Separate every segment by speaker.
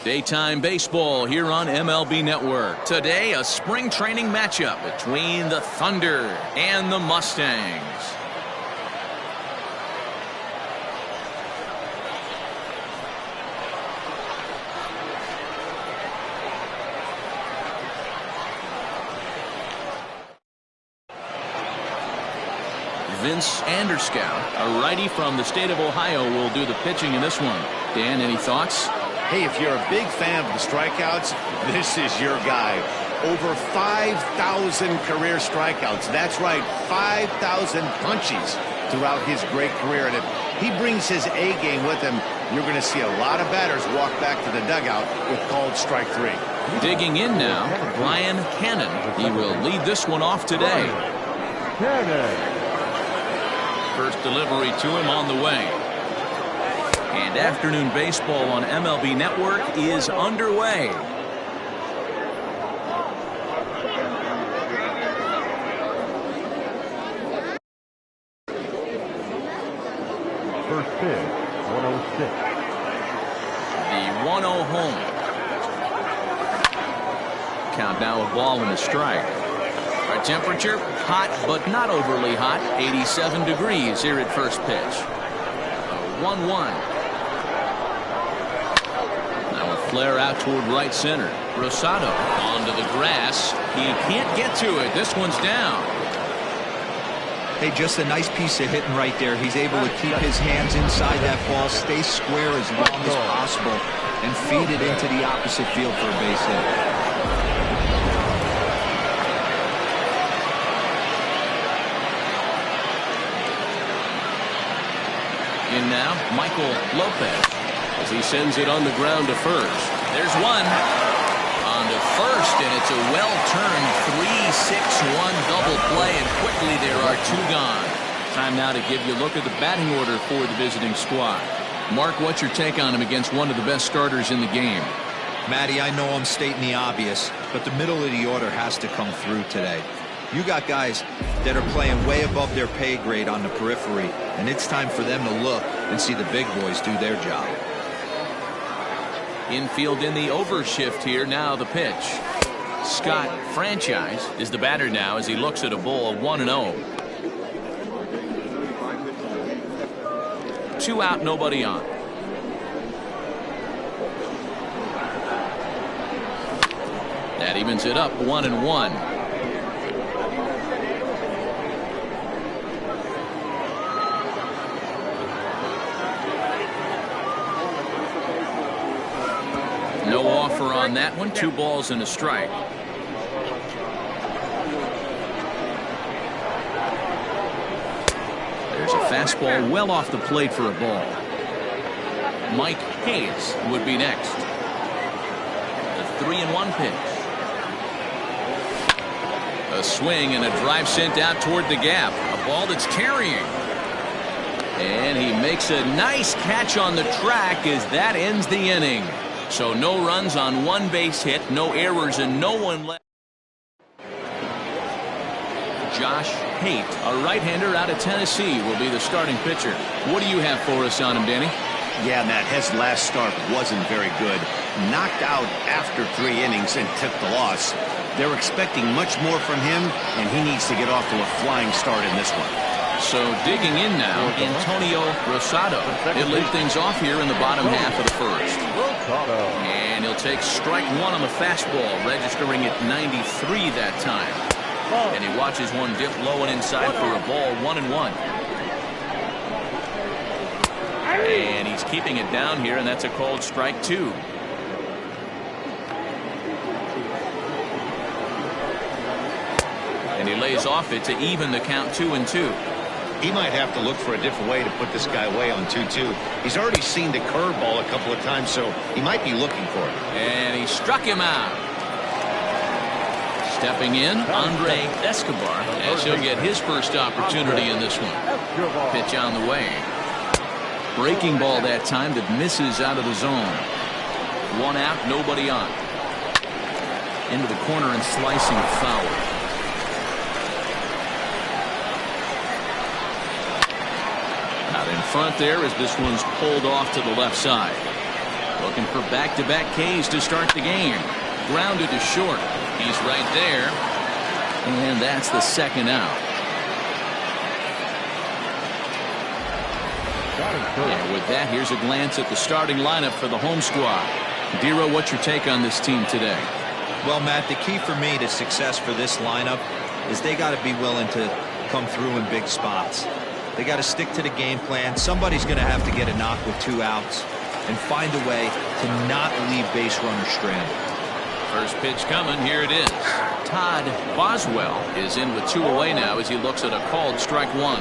Speaker 1: Daytime baseball here on MLB Network. Today, a spring training matchup between the Thunder and the Mustangs. Vince Anderscow, a righty from the state of Ohio, will do the pitching in this one. Dan, any thoughts?
Speaker 2: Hey, if you're a big fan of the strikeouts, this is your guy. Over 5,000 career strikeouts. That's right, 5,000 punchies throughout his great career. And if he brings his A game with him, you're going to see a lot of batters walk back to the dugout with called strike three.
Speaker 1: Digging in now, Brian Cannon. He will lead this one off today. First delivery to him on the way. And afternoon baseball on MLB Network is underway.
Speaker 3: First pitch, 106.
Speaker 1: The 1-0 home. Count now a ball and a strike. Our temperature, hot but not overly hot, 87 degrees here at first pitch. 1-1. Flare out toward right center. Rosado onto the grass. He can't get to it. This one's down.
Speaker 4: Hey, just a nice piece of hitting right there. He's able to keep his hands inside that ball, stay square as long as possible, and feed it into the opposite field for a base hit.
Speaker 1: In now, Michael Lopez. As he sends it on the ground to first. There's one. On to first, and it's a well-turned 3-6-1 double play, and quickly there are two gone. Time now to give you a look at the batting order for the visiting squad. Mark, what's your take on him against one of the best starters in the game?
Speaker 4: Matty, I know I'm stating the obvious, but the middle of the order has to come through today. You got guys that are playing way above their pay grade on the periphery, and it's time for them to look and see the big boys do their job.
Speaker 1: Infield in the overshift here. Now the pitch. Scott Franchise is the batter now as he looks at a ball 1-0. 2 out, nobody on. That evens it up 1-1. No offer on that one. 2 balls and a strike. There's a fastball well off the plate for a ball. Mike Hayes would be next. The 3-1 pitch. A swing and a drive sent out toward the gap. A ball that's carrying. And he makes a nice catch on the track as that ends the inning. So no runs on 1 base hit, no errors, and no one left. Josh Haight, a right-hander out of Tennessee, will be the starting pitcher. What do you have for us on him, Danny?
Speaker 2: Yeah, Matt, his last start wasn't very good. Knocked out after 3 innings and took the loss. They're expecting much more from him, and he needs to get off to a flying start in this one.
Speaker 1: So digging in now, Antonio Rosado. He'll lead things off here in the bottom half of the first. And he'll take strike 1 on the fastball, registering at 93 that time. And he watches one dip low and inside for a ball 1-1. And he's keeping it down here, and that's a called strike 2. And he lays off it to even the count 2-2.
Speaker 2: He might have to look for a different way to put this guy away on 2-2. He's already seen the curveball a couple of times, so he might be looking for it.
Speaker 1: And he struck him out. Stepping in, Andre Escobar, as he'll get his first opportunity in this one. Pitch on the way. Breaking ball that time that misses out of the zone. 1 out, nobody on. Into the corner and slicing foul. Out in front there as this one's pulled off to the left side. Looking for back-to-back Ks to start the game. Grounded to short. He's right there. And that's the second out. And with that, here's a glance at the starting lineup for the home squad. Dero, what's your take on this team today?
Speaker 4: Well, Matt, the key for me to success for this lineup is they got to be willing to come through in big spots. They got to stick to the game plan. Somebody's going to have to get a knock with 2 outs and find a way to not leave base runners stranded.
Speaker 1: First pitch coming. Here it is. Todd Boswell is in with 2 away now as he looks at a called strike 1.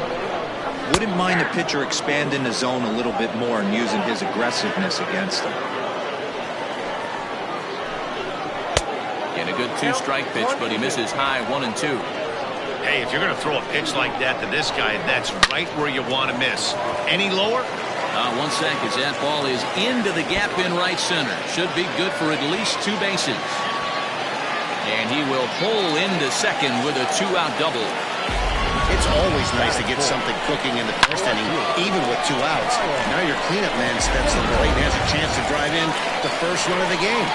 Speaker 4: Wouldn't mind the pitcher expanding the zone a little bit more and using his aggressiveness against him.
Speaker 1: And a good 2-strike pitch, but he misses high 1 and 2.
Speaker 2: Hey, if you're going to throw a pitch like that to this guy, that's right where you want to miss. Any lower?
Speaker 1: 1 sec as that ball is into the gap in right center. Should be good for at least 2 bases. And he will pull into second with a 2-out double.
Speaker 2: It's always nice to get something cooking in the first inning, even with 2 outs. Now your cleanup man steps to the plate and has a chance to drive in the first run of the game.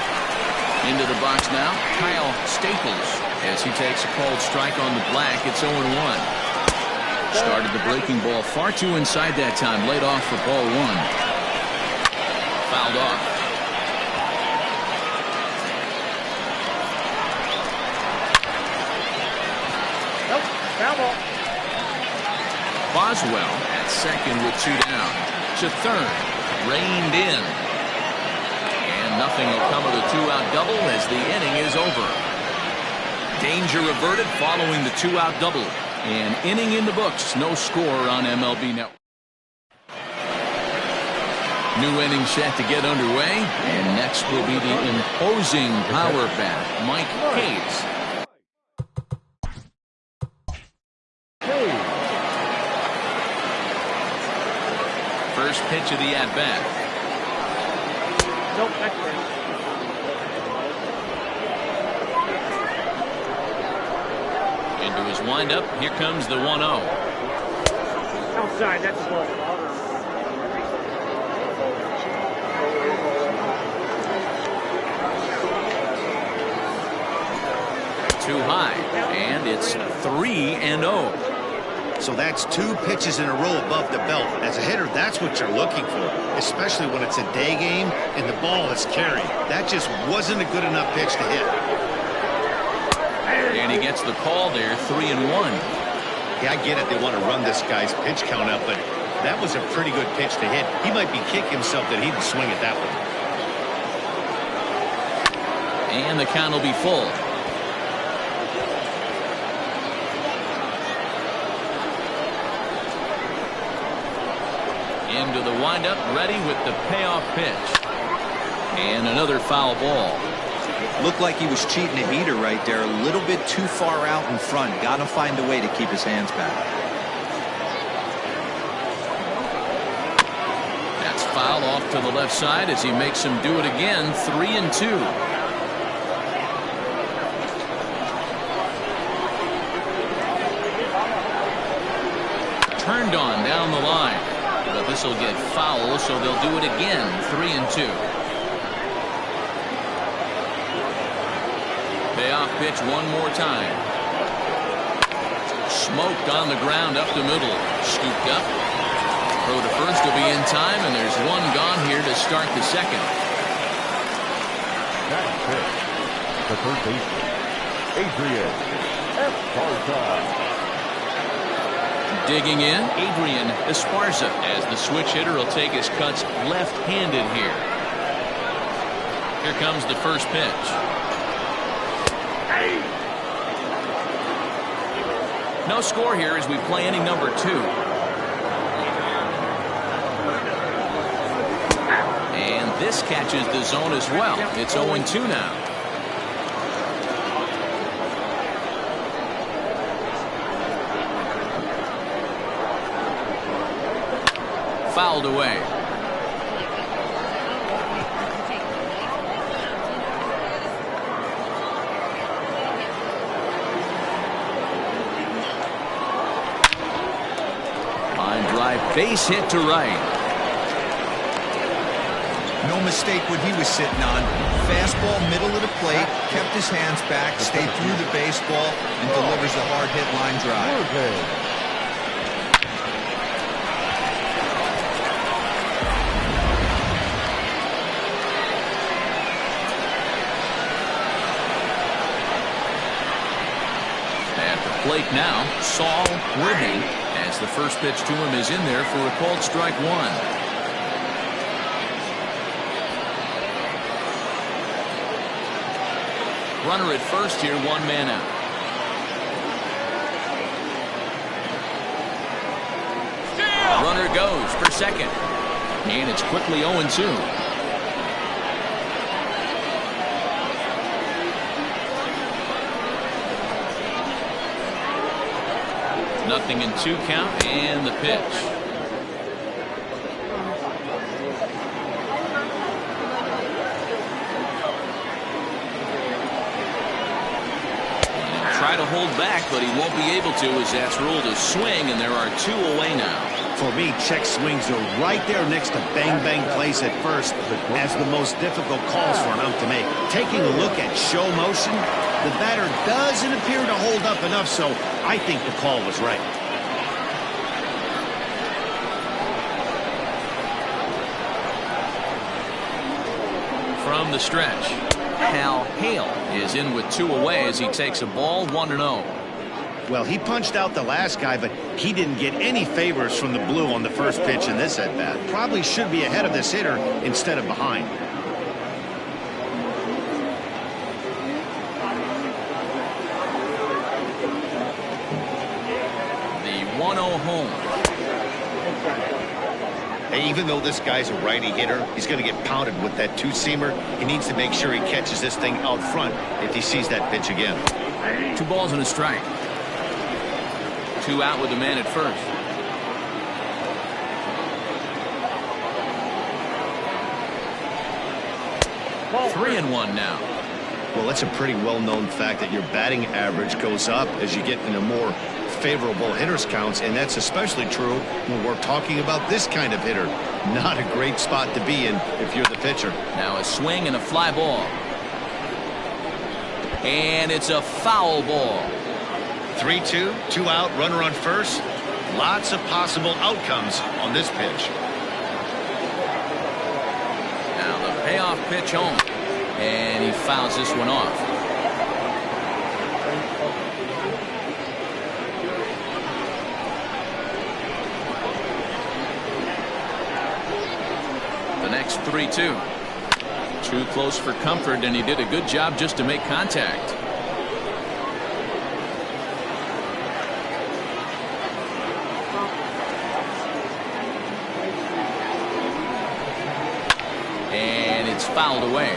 Speaker 1: Into the box now, Kyle Staples, as he takes a called strike on the black. It's 0-1. Started the breaking ball far too inside that time. Laid off for ball 1. Fouled off.
Speaker 5: Nope, foul ball.
Speaker 1: Boswell at second with 2 down. To third, reined in. And nothing will come of the 2-out double as the inning is over. Danger averted following the 2-out double. An inning in the books. No score on MLB Network. New inning set to get underway. And next will be the imposing power bat, Mike Hayes. First pitch of the at-bat.
Speaker 5: Nope, that's right.
Speaker 1: Into his windup. Here comes the 1-0.
Speaker 5: Outside, that's the ball.
Speaker 1: Too high. And it's 3-0.
Speaker 2: So that's 2 pitches in a row above the belt. As a hitter, that's what you're looking for, especially when it's a day game and the ball is carried. That just wasn't a good enough pitch to hit.
Speaker 1: And he gets the call there, 3-1.
Speaker 2: Yeah, I get it. They want to run this guy's pitch count up, but that was a pretty good pitch to hit. He might be kicking himself that he didn't swing it that way.
Speaker 1: And the count will be full. Into the windup, ready with the payoff pitch. And another foul ball.
Speaker 4: Looked like he was cheating a heater right there. A little bit too far out in front. Got to find a way to keep his hands back.
Speaker 1: That's foul off to the left side as he makes him do it again. 3-2. Turned on down the line. But this will get foul, so they'll do it again. 3-2. Payoff pitch one more time. Smoked on the ground up the middle. Scooped up. Throw to first will be in time, and there's one gone here to start the second.
Speaker 3: That's it. The third baseman, Adrian Esparza.
Speaker 1: Digging in, Adrian Esparza, as the switch hitter will take his cuts left-handed here. Here comes the first pitch. No score here as we play inning number 2. And this catches the zone as well. It's 0-2 now. Fouled away. Line drive, base hit to right.
Speaker 4: No mistake what he was sitting on. Fastball, middle of the plate, kept his hands back, stayed through the baseball, and delivers a hard-hit line drive.
Speaker 1: Plate now, Saul Whitney, as the first pitch to him is in there for a called strike one. Runner at first here, one man out. Steal! Runner goes for second, and it's quickly 0-2. Nothing in 2 count, and the pitch. Try to hold back, but he won't be able to, as that's ruled a swing, and there are 2 away now.
Speaker 2: For me, check swings are right there next to bang-bang plays at first as the most difficult calls for an ump to make. Taking a look at show motion, the batter doesn't appear to hold up enough, so I think the call was right.
Speaker 1: From the stretch, Hal Hale is in with 2 away as he takes a ball 1-0.
Speaker 2: Well, he punched out the last guy, but he didn't get any favors from the blue on the first pitch in this at-bat. Probably should be ahead of this hitter instead of behind.
Speaker 1: The 1-0 home.
Speaker 2: Hey, even though this guy's a righty hitter, he's going to get pounded with that 2-seamer. He needs to make sure he catches this thing out front if he sees that pitch again.
Speaker 1: 2 balls and a strike. 2 out with the man at first.
Speaker 5: Ball
Speaker 1: 3-1 now.
Speaker 2: Well, that's a pretty well-known fact that your batting average goes up as you get into more favorable hitters counts, and that's especially true when we're talking about this kind of hitter. Not a great spot to be in if you're the pitcher.
Speaker 1: Now a swing and a fly ball. And it's a foul ball.
Speaker 2: 3-2, 2 out, runner on first. Lots of possible outcomes on this pitch.
Speaker 1: Now the payoff pitch home. And he fouls this one off. The next 3-2. Too close for comfort, and he did a good job just to make contact. And it's fouled away.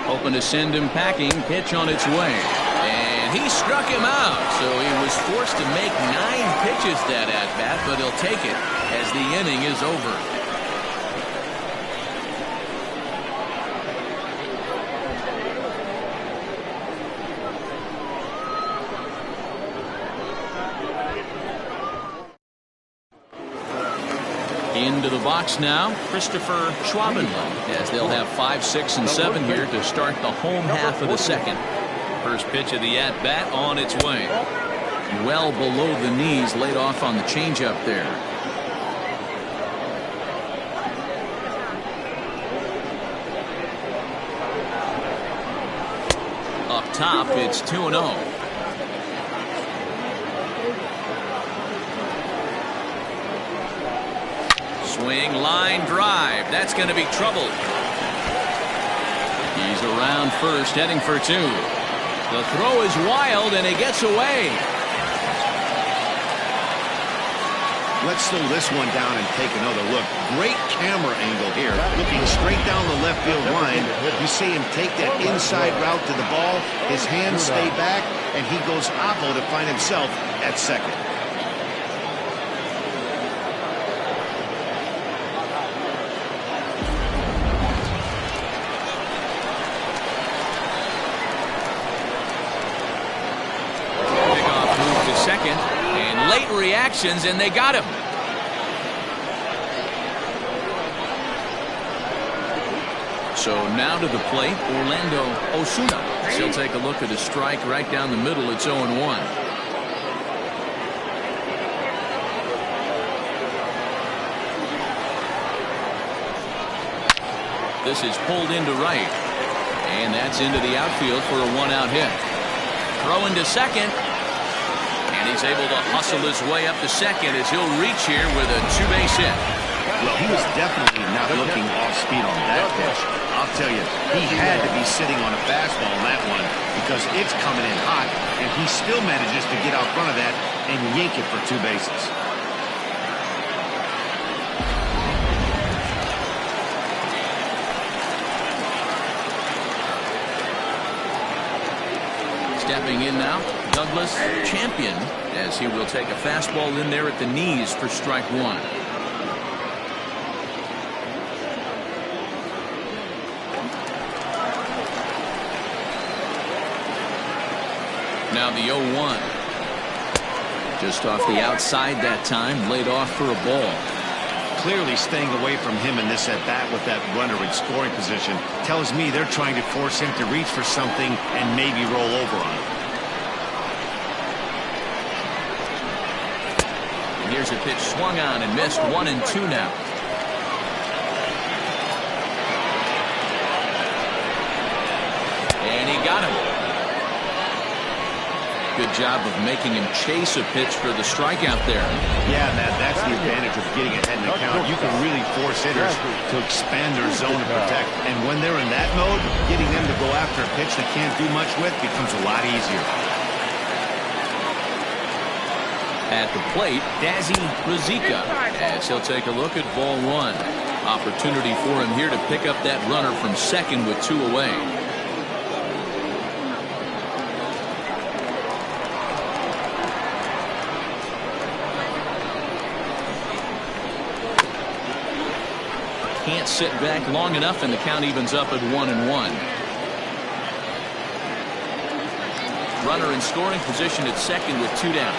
Speaker 1: Hoping to send him packing. Pitch on its way. And he struck him out. So he was forced to make 9 pitches that at-bat, but he'll take it as the inning is over. Into the box now, Christopher Schwabenland, as they'll have 5, 6, and 7 here to start the home half of the second. First pitch of the at-bat on its way. Well below the knees, laid off on the changeup there. Up top, it's 2-0. Swing, line drive. That's going to be trouble. He's around first, heading for 2. The throw is wild, and he gets away.
Speaker 2: Let's slow this one down and take another look. Great camera angle here. Looking straight down the left field line. You see him take that inside route to the ball. His hands stay back, and he goes oppo to find himself at second.
Speaker 1: directions, and they got him. So now to the plate, Orlando Osuna. He'll take a look at a strike right down the middle. It's 0-1. This is pulled into right, and that's into the outfield for a 1-out hit. Throw into second, and he's able to hustle his way up to second as he'll reach here with a 2-base hit.
Speaker 2: Well, he was definitely not looking off speed on that pitch. I'll tell you, he had to be sitting on a fastball on that one because it's coming in hot, and he still manages to get out front of that and yank it for 2 bases.
Speaker 1: Stepping in now, Douglas Champion, as he will take a fastball in there at the knees for strike 1. Now the 0-1. Just off the outside that time, laid off for a ball.
Speaker 2: Clearly staying away from him in this at-bat with that runner in scoring position tells me they're trying to force him to reach for something and maybe roll over on him.
Speaker 1: And here's a pitch swung on and missed. 1-2 now. And he got him. Good job of making him chase a pitch for the strikeout there.
Speaker 2: Yeah, that's the advantage of getting ahead in the count. You can really force hitters to expand their zone to protect. And when they're in that mode, getting them to go after a pitch they can't do much with becomes a lot easier.
Speaker 1: At the plate, Dazzy Razika, as he'll take a look at ball 1. Opportunity for him here to pick up that runner from second with 2 away. Can't sit back long enough, and the count evens up at 1-1. Runner in scoring position at second with 2 down.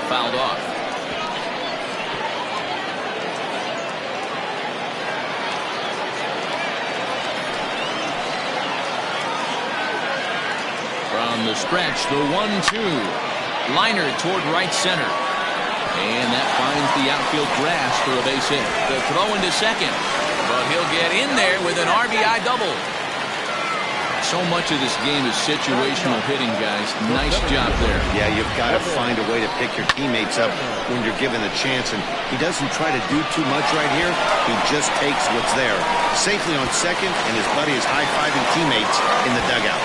Speaker 1: Fouled off. From the stretch, the 1-2. Liner toward right center. And that finds the outfield grass for a base hit. The throw into second. But he'll get in there with an RBI double. So much of this game is situational hitting, guys. Nice job there.
Speaker 2: Yeah, you've got to find a way to pick your teammates up when you're given the chance. And he doesn't try to do too much right here. He just takes what's there. Safely on second, and his buddy is high-fiving teammates in the dugout.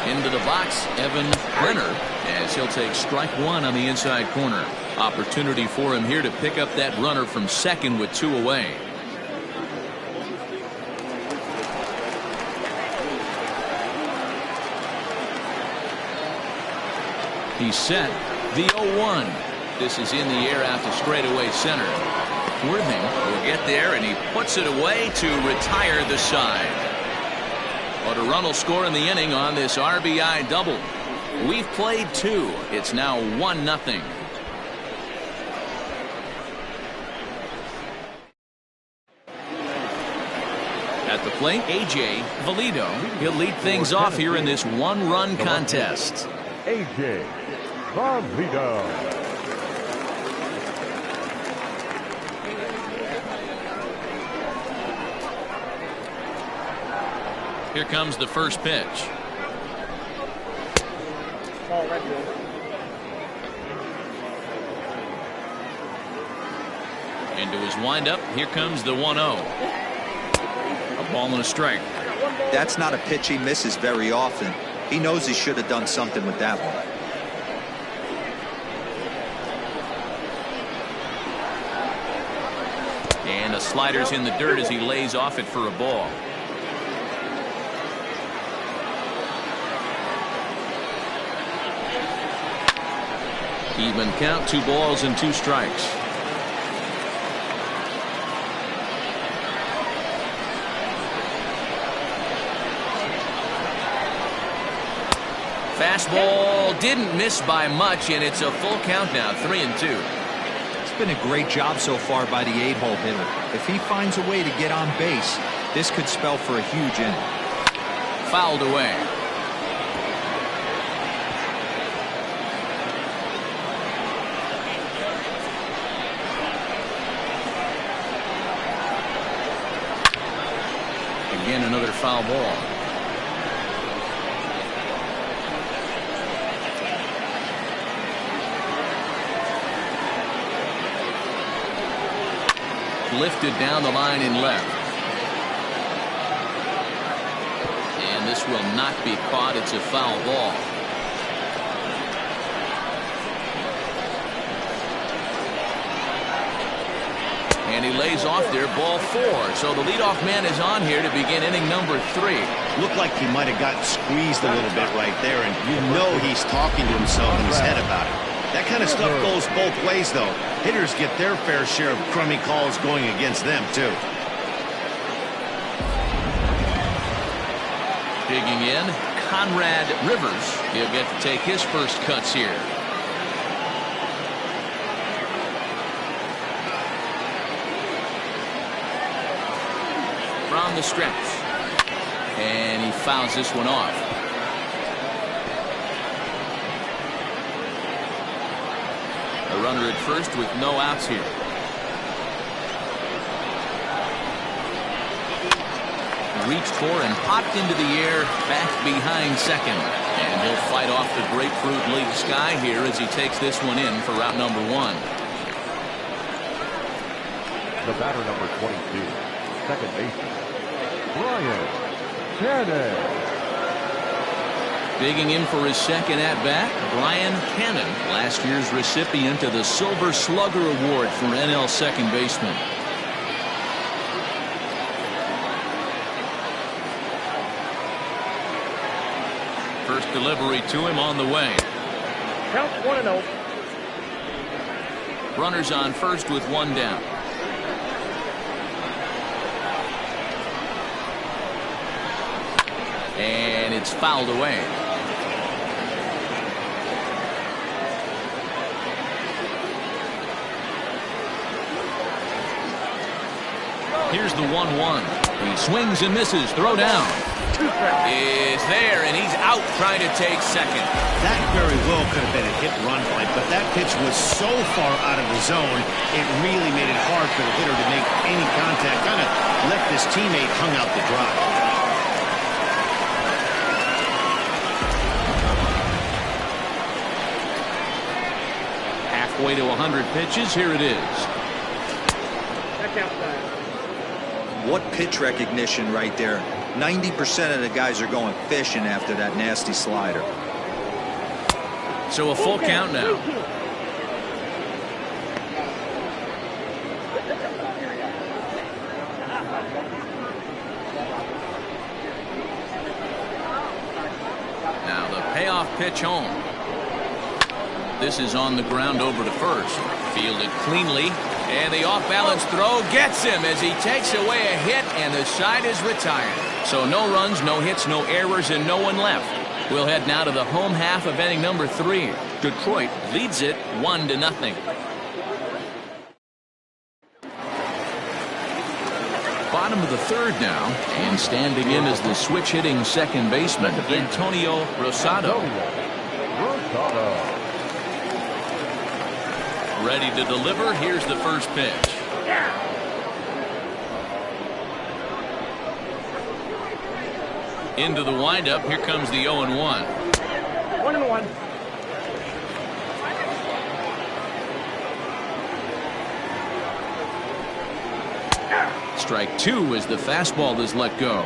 Speaker 1: Into the box, Evan Brenner, as he'll take strike 1 on the inside corner. Opportunity for him here to pick up that runner from second with 2 away. He's set. The 0-1. This is in the air out to straightaway center. Worthing will get there, and he puts it away to retire the side. But a run will score in the inning on this RBI double. We've played 2. It's now 1-0. At the plate, A.J. Valido. He'll lead things off here in this 1-run contest.
Speaker 3: A.J. Valido.
Speaker 1: Here comes the first pitch. Into his windup, here comes the 1-0. A ball and a strike.
Speaker 4: That's not a pitch he misses very often. He knows he should have done something with that one.
Speaker 1: And a slider's in the dirt as he lays off it for a ball. Even count, 2 balls and 2 strikes. Fastball didn't miss by much, and it's a full count now, 3-2.
Speaker 4: It's been a great job so far by the 8-hole hitter. If he finds a way to get on base, this could spell for a huge inning.
Speaker 1: Fouled away. Again, another foul ball. Lifted down the line in left. And this will not be caught. It's a foul ball. And he lays off there, ball 4. So the leadoff man is on here to begin inning number 3.
Speaker 2: Looked like he might have gotten squeezed a little bit right there, and you know he's talking to himself in his head about it. That kind of stuff goes both ways, though. Hitters get their fair share of crummy calls going against them, too.
Speaker 1: Digging in, Conrad Rivers. He'll get to take his first cuts here. From the stretch. And he fouls this one off. A runner at first with no outs here. Reached for and popped into the air back behind second. And he'll fight off the grapefruit leaf sky here as he takes this one in for route number 1.
Speaker 3: The batter, number 22, second baseman, Brian Cannon.
Speaker 1: Digging in for his second at-bat, Brian Cannon, last year's recipient of the Silver Slugger Award for NL second baseman. First delivery to him on the way.
Speaker 5: Count 1-0.
Speaker 1: Runners on first with 1 down. And it's fouled away. Here's the 1-1. He swings and misses. Throw down. Is there, and he's out trying to take second.
Speaker 2: That very well could have been a hit run play, but that pitch was so far out of the zone, it really made it hard for the hitter to make any contact. Kind of left his teammate hung out to dry.
Speaker 1: Halfway to 100 pitches. Here it is.
Speaker 5: That's outside.
Speaker 4: What pitch recognition right there. 90% of the guys are going fishing after that nasty slider.
Speaker 1: So a full count now. Now the payoff pitch home. This is on the ground over to first. Fielded cleanly. And the off-balance throw gets him as he takes away a hit, and the side is retired. So no runs, no hits, no errors, and no one left. We'll head now to the home half of inning number 3. Detroit leads it 1-0. Bottom of the 3rd now, and standing in as the switch-hitting second baseman, Antonio Rosado. Ready to deliver. Here's the first pitch. Into the windup. Here comes the 0-1.
Speaker 5: 1-1.
Speaker 1: Strike 2 as the fastball is let go.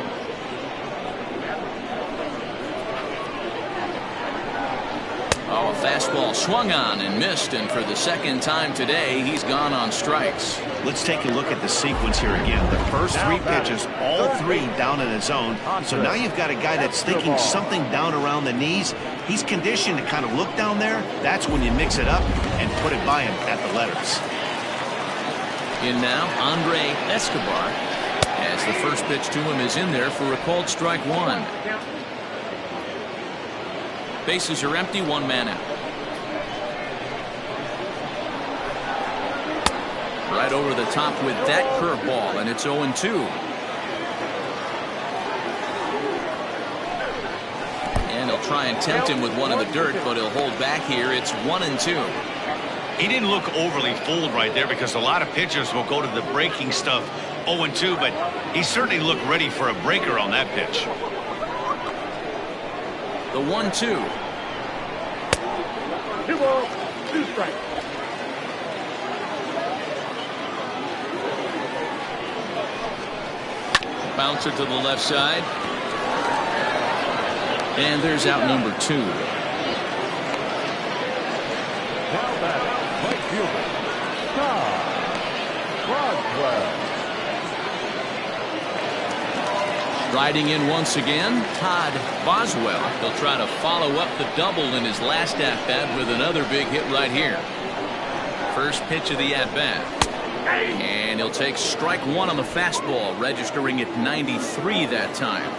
Speaker 1: Oh, a fastball swung on and missed, and for the second time today, he's gone on strikes.
Speaker 2: Let's take a look at the sequence here again. The first three pitches, all three down in the zone. So now you've got a guy that's thinking something down around the knees. He's conditioned to kind of look down there. That's when you mix it up and put it by him at the letters.
Speaker 1: In now, Andre Escobar, as the first pitch to him is in there for a called strike one. Bases are empty, one man out. Right over the top with that curveball, and it's 0-2. And he'll try and tempt him with one in the dirt, but he'll hold back here. It's 1-2.
Speaker 2: He didn't look overly fooled right there because a lot of pitchers will go to the breaking stuff 0-2, but he certainly looked ready for a breaker on that pitch.
Speaker 1: The 1-2.
Speaker 5: 2 balls, 2 strikes.
Speaker 1: Bouncer to the left side. And there's out number 2.
Speaker 3: Now batting, right fielder, Todd Boswell.
Speaker 1: Riding in once again, Todd Boswell. He'll try to follow up the double in his last at-bat with another big hit right here. First pitch of the at-bat. And he'll take strike one on the fastball, registering at 93 that time.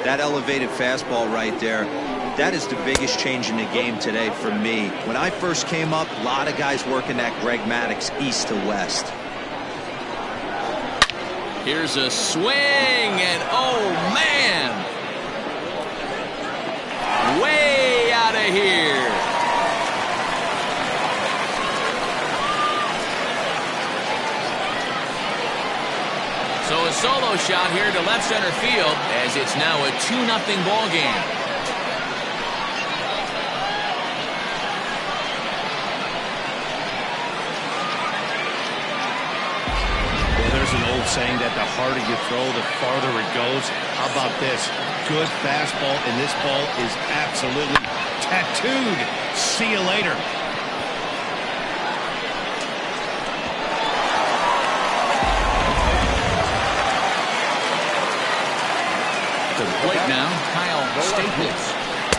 Speaker 4: That elevated fastball right there, that is the biggest change in the game today for me. When I first came up, a lot of guys working that Greg Maddux east to west.
Speaker 1: Here's a swing, and oh man! Way out of here! So a solo shot here to left center field, as it's now a 2-0 ball game.
Speaker 2: Well, there's an old saying that the harder you throw, the farther it goes. How about this? Good fastball, and this ball is absolutely tattooed. See you later.
Speaker 1: To the plate now, Kyle Staples.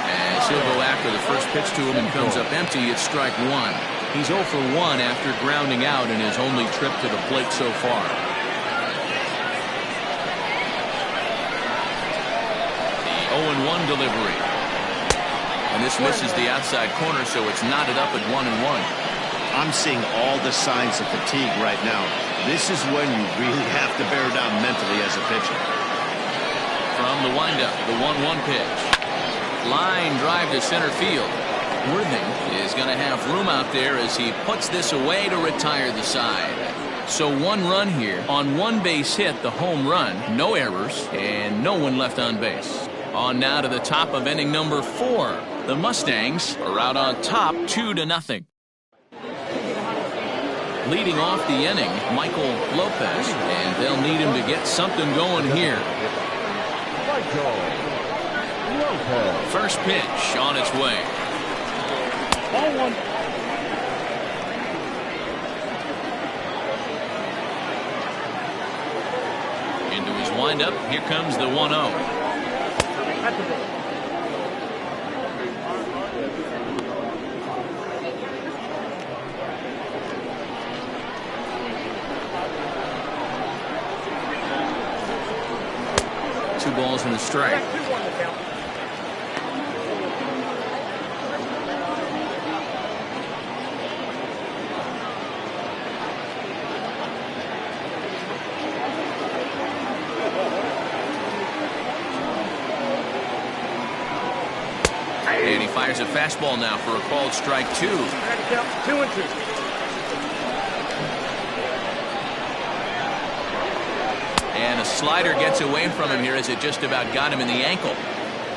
Speaker 1: As he'll go after the first pitch to him and comes up empty, it's strike one. He's 0 for 1 after grounding out in his only trip to the plate so far. The 0-1 delivery. And this misses the outside corner, so it's knotted up at 1-1.
Speaker 2: I'm seeing all the signs of fatigue right now. This is when you really have to bear down mentally as a pitcher.
Speaker 1: From the windup, the 1-1 pitch. Line drive to center field. Worthing is going to have room out there as he puts this away to retire the side. So 1 run here on 1 base hit, the home run, no errors, and no one left on base. On now to the top of inning number 4. The Mustangs are out on top 2-0. Leading off the inning, Michael Lopez, and they'll need him to get something going here. First pitch on its way.
Speaker 5: Ball 1.
Speaker 1: Into his windup, here comes the 1-0.
Speaker 5: That's the ball.
Speaker 1: Two balls and a strike.
Speaker 5: 2-1 the count.
Speaker 1: And he fires a fastball now for a called strike 2.
Speaker 5: That's count 2-2.
Speaker 1: And a slider gets away from him here as it just about got him in the ankle.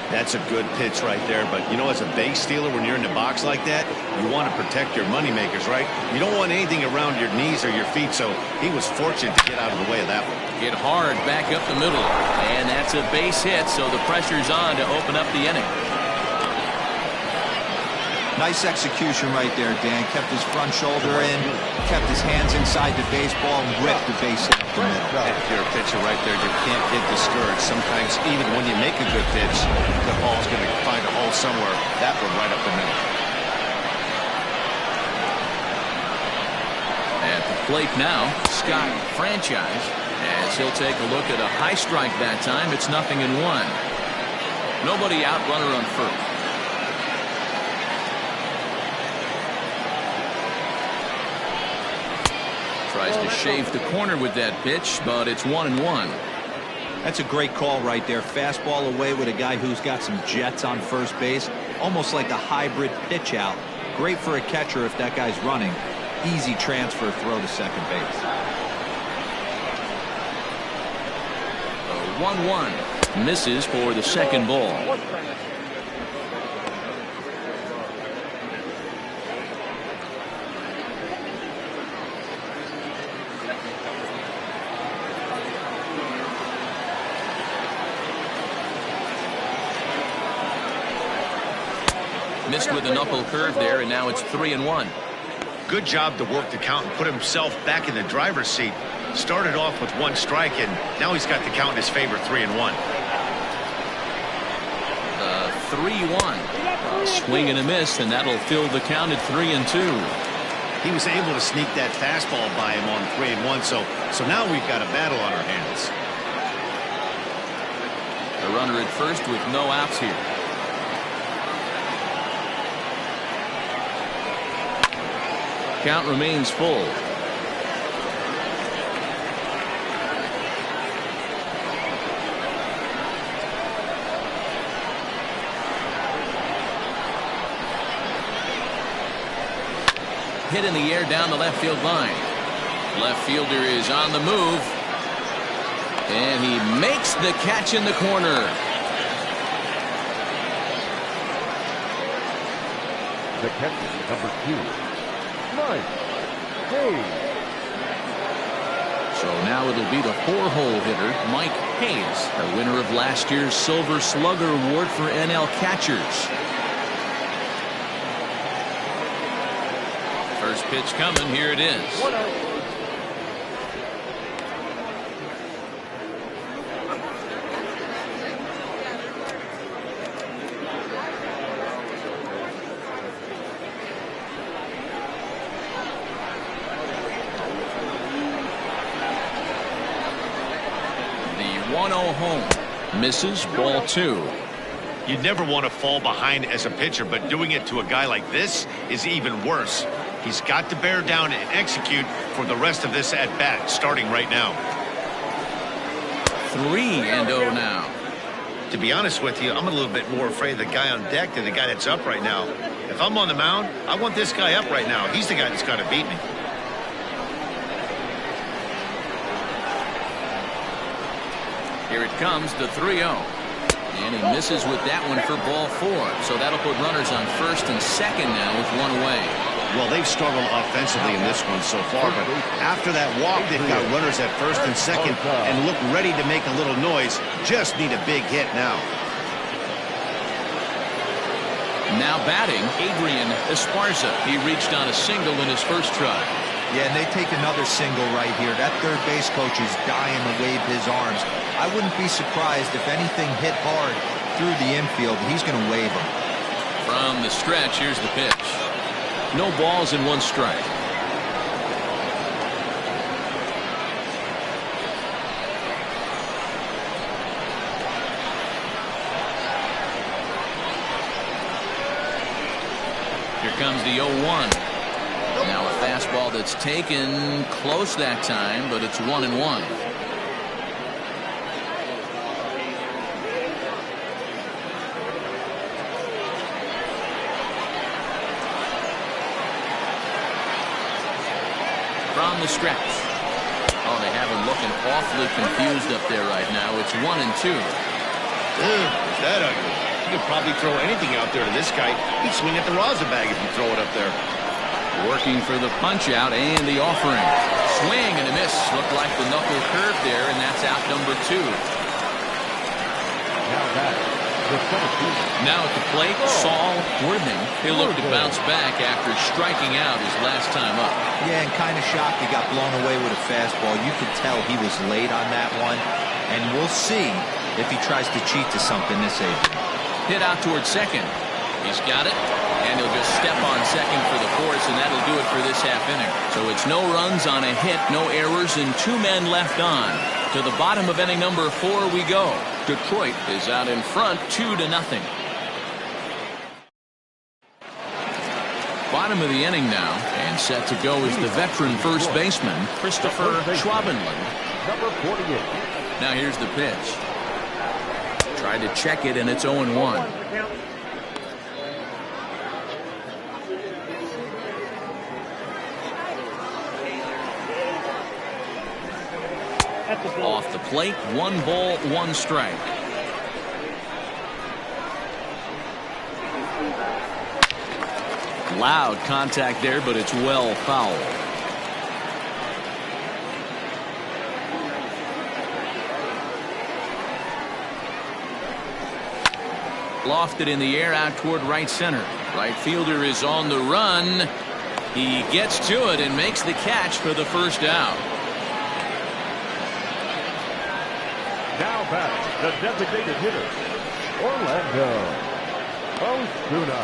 Speaker 2: That's a good pitch right there, but you know, as a base stealer, when you're in the box like that, you want to protect your moneymakers, right? You don't want anything around your knees or your feet, so he was fortunate to get out of the way of that one.
Speaker 1: Hit hard back up the middle, and that's a base hit, so the pressure's on to open up the inning.
Speaker 4: Nice execution right there, Dan. Kept his front shoulder in, kept his hands inside the baseball, and ripped the base hit up the middle.
Speaker 2: If you're a pitcher right there, you can't get discouraged. Sometimes even when you make a good pitch, the ball's going to find a hole somewhere. That one right up the middle.
Speaker 1: At the plate now, Scott Franchise, as he'll take a look at a high strike that time. It's 0-1. Nobody out, runner on first. Tries to shave the corner with that pitch, but it's 1-1.
Speaker 4: That's a great call right there. Fastball away with a guy who's got some jets on first base. Almost like a hybrid pitch out. Great for a catcher if that guy's running. Easy transfer throw to second base.
Speaker 1: 1-1. Misses for the second ball. Missed with a knuckle curve there, and now it's 3-1.
Speaker 2: Good job to work the count and put himself back in the driver's seat. Started off with 1 strike, and now he's got the count in his favor, 3-1.
Speaker 1: 3-1. Swing and a miss, and that'll fill the count at 3-2.
Speaker 2: He was able to sneak that fastball by him on 3-1, so now we've got a battle on our hands.
Speaker 1: The runner at first with no outs here. Count remains full. Hit in the air down the left field line. Left fielder is on the move. And he makes the catch in the corner.
Speaker 3: The catcher, number 2. Mike Hayes.
Speaker 1: So now it'll be the 4-hole hitter, Mike Hayes, the winner of last year's Silver Slugger Award for NL catchers. First pitch coming. Here it is.
Speaker 5: 1 out.
Speaker 1: The 1-0 home. Misses, ball 2.
Speaker 2: You never want to fall behind as a pitcher, but doing it to a guy like this is even worse. He's got to bear down and execute for the rest of this at-bat, starting right now.
Speaker 1: 3-0 now.
Speaker 2: To be honest with you, I'm a little bit more afraid of the guy on deck than the guy that's up right now. If I'm on the mound, I want this guy up right now. He's the guy that's got to beat me.
Speaker 1: Here it comes, the 3-0. And he misses with that one for ball 4. So that'll put runners on first and second now with 1 away.
Speaker 2: Well, they've struggled offensively in this one so far, but after that walk, they've got runners at first and second and look ready to make a little noise. Just need a big hit now.
Speaker 1: Now batting, Adrian Esparza. He reached on a single in his first try.
Speaker 4: Yeah, and they take another single right here. That third base coach is dying to wave his arms. I wouldn't be surprised if anything hit hard through the infield. He's going to wave them.
Speaker 1: From the stretch, here's the pitch. No balls and 1 strike. Here comes the 0-1. Now a fastball that's taken close that time, but it's 1-1. From the stretch. Oh, they have him looking awfully confused up there right now. It's 1-2.
Speaker 2: Is that ugly? You could probably throw anything out there to this guy. He'd swing at the rosin bag if you throw it up there.
Speaker 1: Working for the punch out and the offering. Swing and a miss. Looked like the knuckle curve there, and that's out number 2.
Speaker 3: Now back, the 17.
Speaker 1: Now at the plate, Saul Worthing. He'll look to bounce back after striking out his last time up.
Speaker 4: Yeah, and kind of shocked he got blown away with a fastball. You could tell he was late on that one. And we'll see if he tries to cheat to something this evening.
Speaker 1: Hit out towards second. He's got it. And he'll just step on second for the force, and that'll do it for this half inning. So it's no runs on a hit, no errors, and 2 men left on. To the bottom of inning number 4 we go. Detroit is out in front 2-0. Bottom of the inning now, and set to go is the veteran first baseman, Christopher Schwabenland.
Speaker 3: Number 48.
Speaker 1: Now here's the pitch. Tried to check it, and it's 0-1. Off the plate, 1 ball, 1 strike. Loud contact there, but it's well foul. Lofted in the air out toward right center. Right fielder is on the run. He gets to it and makes the catch for the first out.
Speaker 3: Now back, the designated hitter, Orlando Osuna.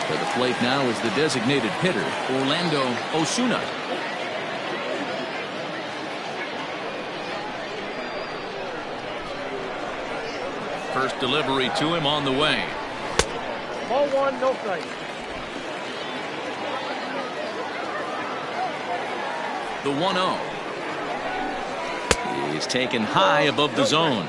Speaker 1: For the plate now is the designated hitter, Orlando Osuna. First delivery to him on the way.
Speaker 5: Ball 1, no strike.
Speaker 1: The 1-0. He's taken high above the zone.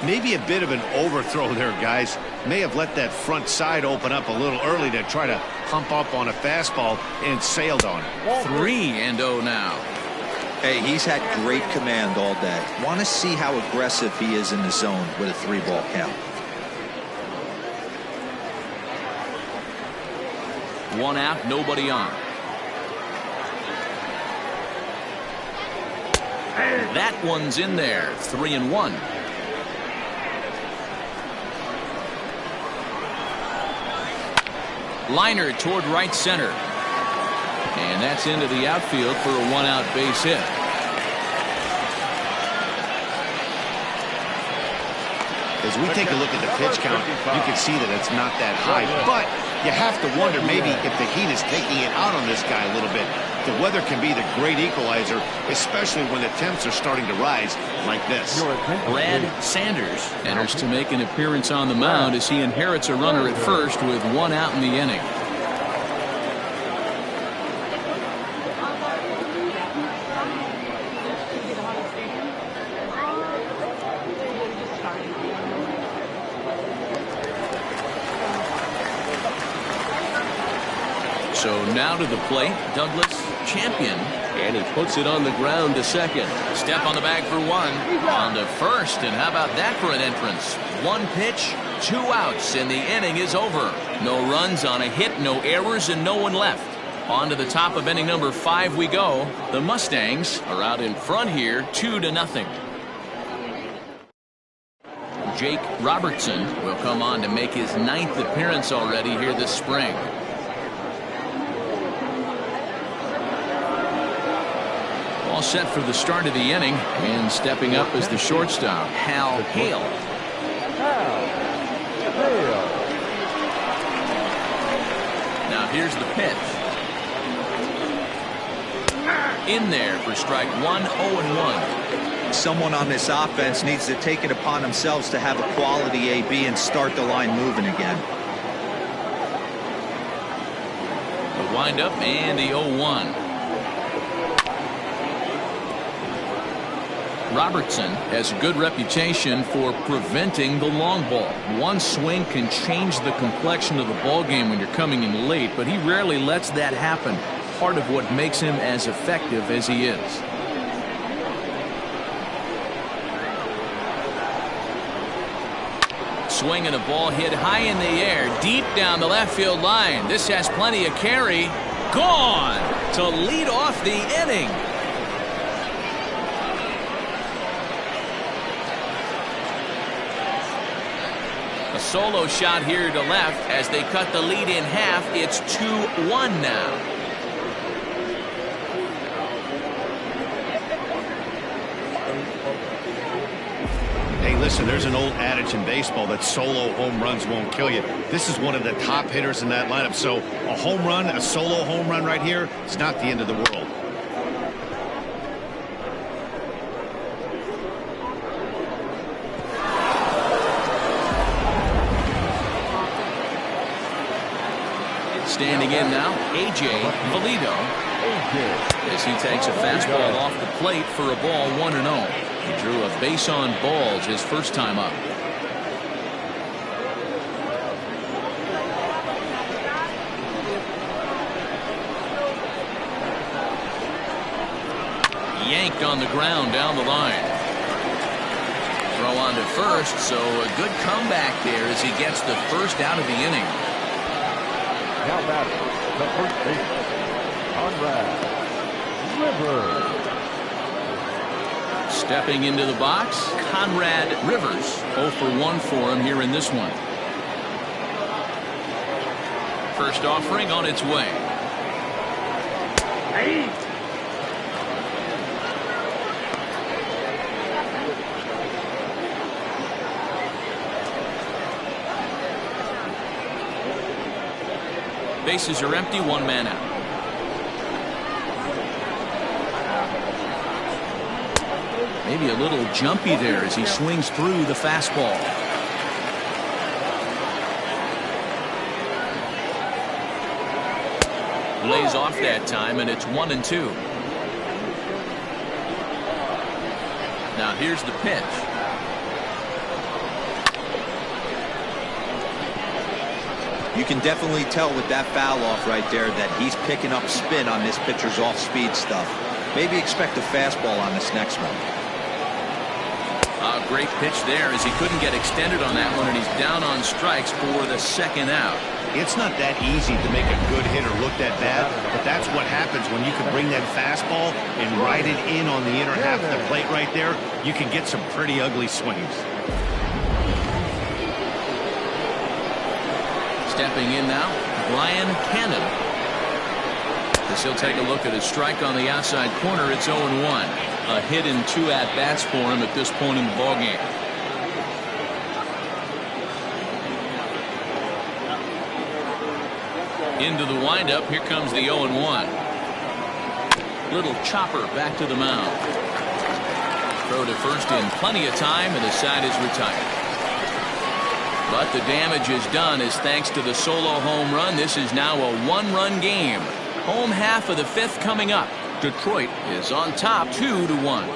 Speaker 2: Maybe a bit of an overthrow there, guys. May have let that front side open up a little early to try to hump up on a fastball and sailed on it.
Speaker 1: 3-0 now.
Speaker 4: Hey, he's had great command all day. Want to see how aggressive he is in the zone with a 3-ball count.
Speaker 1: 1 out, nobody on. That one's in there. 3-1. Liner toward right center. And that's into the outfield for a 1-out base hit.
Speaker 2: As we take a look at the pitch count, you can see that it's not that high. But you have to wonder maybe if the heat is taking it out on this guy a little bit. The weather can be the great equalizer, especially when the temps are starting to rise like this.
Speaker 1: Brad Sanders enters to make an appearance on the mound as he inherits a runner at first with 1 out in the inning. So now to the plate, Douglas Champion, and he puts it on the ground to second. Step on the bag for 1. On to first, and how about that for an entrance? 1 pitch, 2 outs, and the inning is over. No runs on a hit, no errors, and no one left. On to the top of inning number 5 we go. The Mustangs are out in front here, 2-0. Jake Robertson will come on to make his 9th appearance already here this spring. All set for the start of the inning, and stepping up as the shortstop, Hal Hale. Now here's the pitch. In there for strike 1, 0-1.
Speaker 4: Someone on this offense needs to take it upon themselves to have a quality AB and start the line moving again.
Speaker 1: The windup and the 0-1. Robertson has a good reputation for preventing the long ball. One swing can change the complexion of the ball game when you're coming in late, but he rarely lets that happen. Part of what makes him as effective as he is. Swing and a ball hit high in the air, deep down the left field line. This has plenty of carry. Gone to lead off the inning. solo shot here to left as they cut the lead in half. It's 2-1 now.
Speaker 2: Hey, listen, there's an old adage in baseball that solo home runs won't kill you. This is one of the top hitters in that lineup. So a home run, a solo home run right here, it's not the end of the world.
Speaker 1: Standing in now, A.J. Valito. As he takes a fastball off the plate for a ball 1-0. He drew a base on balls his first time up. Yanked on the ground down the line. Throw on to first, so a good comeback there as he gets the first out of the inning.
Speaker 3: Now batting, the first baseman, Conrad Rivers.
Speaker 1: Stepping into the box, Conrad Rivers. 0 for 1 for him here in this one. First offering on its way. Bases are empty, one man out. Maybe a little jumpy there as he swings through the fastball. Lays off that time, and it's 1-2. Now here's the pitch.
Speaker 4: You can definitely tell with that foul off right there that he's picking up spin on this pitcher's off-speed stuff. Maybe expect a fastball on this next one.
Speaker 1: A great pitch there as he couldn't get extended on that one, and he's down on strikes for the second out.
Speaker 2: It's not that easy to make a good hitter look that bad, but that's what happens when you can bring that fastball and ride it in on the inner half of the plate right there. You can get some pretty ugly swings.
Speaker 1: Stepping in now, Brian Cannon. As he'll take a look at his strike on the outside corner, it's 0-1. A hit in 2 at-bats for him at this point in the ballgame. Into the windup, here comes the 0-1. Little chopper back to the mound. Throw to first in plenty of time, and the side is retired. But the damage is done as thanks to the solo home run, this is now a 1-run game. Home half of the 5th coming up. Detroit is on top 2-1.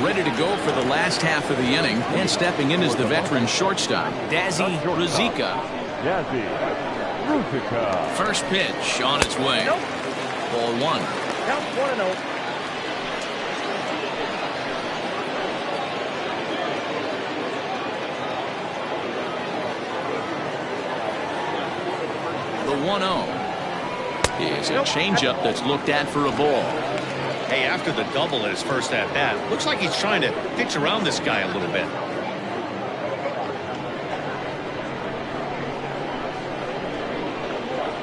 Speaker 1: Ready to go for the last half of the inning, and stepping in is the veteran shortstop, Dazzy Ruzicka. First pitch on its way. Ball 1.
Speaker 5: Count 1-0.
Speaker 1: The 1-0 is a changeup that's looked at for a ball.
Speaker 2: Hey, after the double at his first at-bat, looks like he's trying to pitch around this guy a little bit.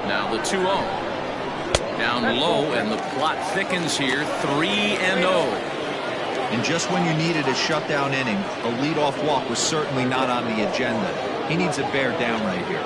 Speaker 1: Now the 2-0. Down low, and the plot thickens here. 3-0.
Speaker 4: And just when you needed a shutdown inning, a leadoff walk was certainly not on the agenda. He needs a bear down right here.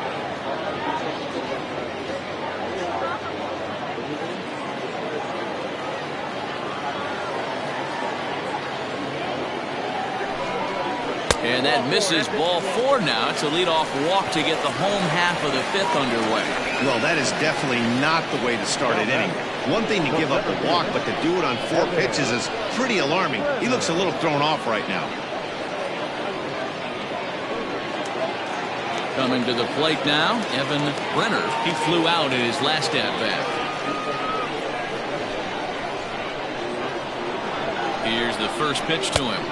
Speaker 1: And that misses. Ball 4 now. It's a leadoff walk to get the home half of the 5th underway.
Speaker 2: Well, that is definitely not the way to start an inning. One thing to give up a walk, but to do it on 4 pitches is pretty alarming. He looks a little thrown off right now.
Speaker 1: Coming to the plate now, Evan Brenner. He flew out in his last at-bat. Here's the first pitch to him.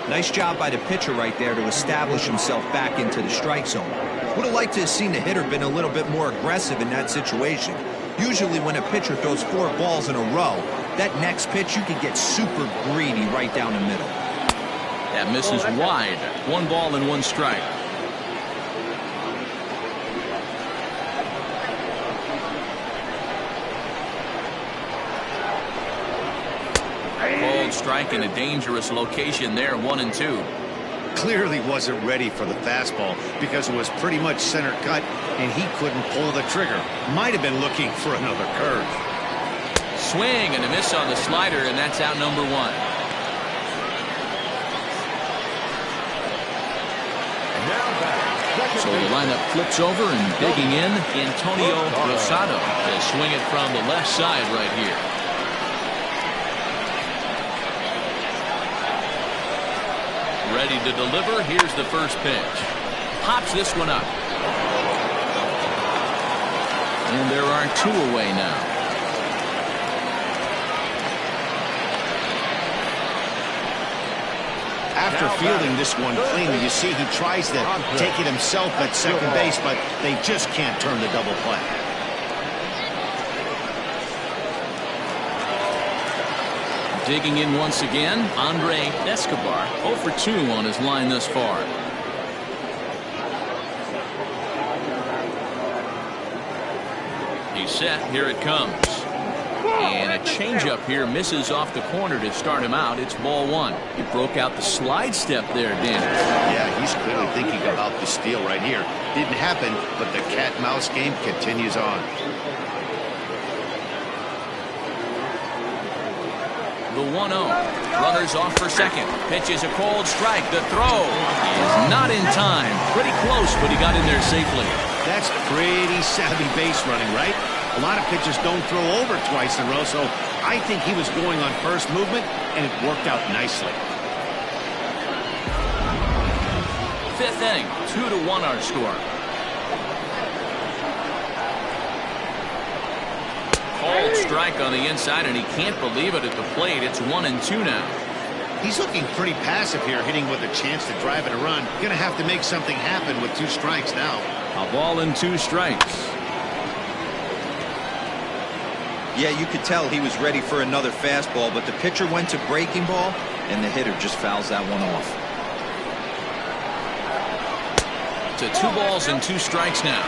Speaker 4: Nice job by the pitcher right there to establish himself back into the strike zone. Would have liked to have seen the hitter been a little bit more aggressive in that situation. Usually when a pitcher throws 4 balls in a row, that next pitch you could get super greedy right down the middle.
Speaker 1: That misses wide. 1 ball and 1 strike. Called strike in a dangerous location there. 1-2.
Speaker 2: Clearly wasn't ready for the fastball because it was pretty much center cut and he couldn't pull the trigger. Might have been looking for another curve.
Speaker 1: Swing and a miss on the slider, and that's out number 1. So the lineup flips over, and digging in, Antonio Rosado to swing it from the left side right here. Ready to deliver. Here's the first pitch. Pops this one up. And there are 2 away now.
Speaker 2: After fielding this one cleanly, you see he tries to take it himself at second base, but they just can't turn the double play.
Speaker 1: Digging in once again, Andre Escobar, 0 for 2 on his line thus far. He's set. Here it comes. And a changeup here misses off the corner to start him out. It's ball 1. He broke out the slide step there, Dan.
Speaker 2: Yeah, he's clearly thinking about the steal right here. Didn't happen, but the cat-mouse game continues on.
Speaker 1: The 1-0. Runners off for second. Pitch is a cold strike. The throw is not in time. Pretty close, but he got in there safely.
Speaker 2: That's pretty savvy base running, right? A lot of pitchers don't throw over twice in a row, so I think he was going on first movement, and it worked out nicely.
Speaker 1: 5th inning, 2-1 our score. Called strike on the inside, and he can't believe it at the plate. It's 1-2 now.
Speaker 2: He's looking pretty passive here, hitting with a chance to drive in a run. Gonna have to make something happen with 2 strikes now.
Speaker 1: A ball and 2 strikes.
Speaker 4: Yeah, you could tell he was ready for another fastball, but the pitcher went to breaking ball, and the hitter just fouls that one off.
Speaker 1: To 2 balls and 2 strikes now.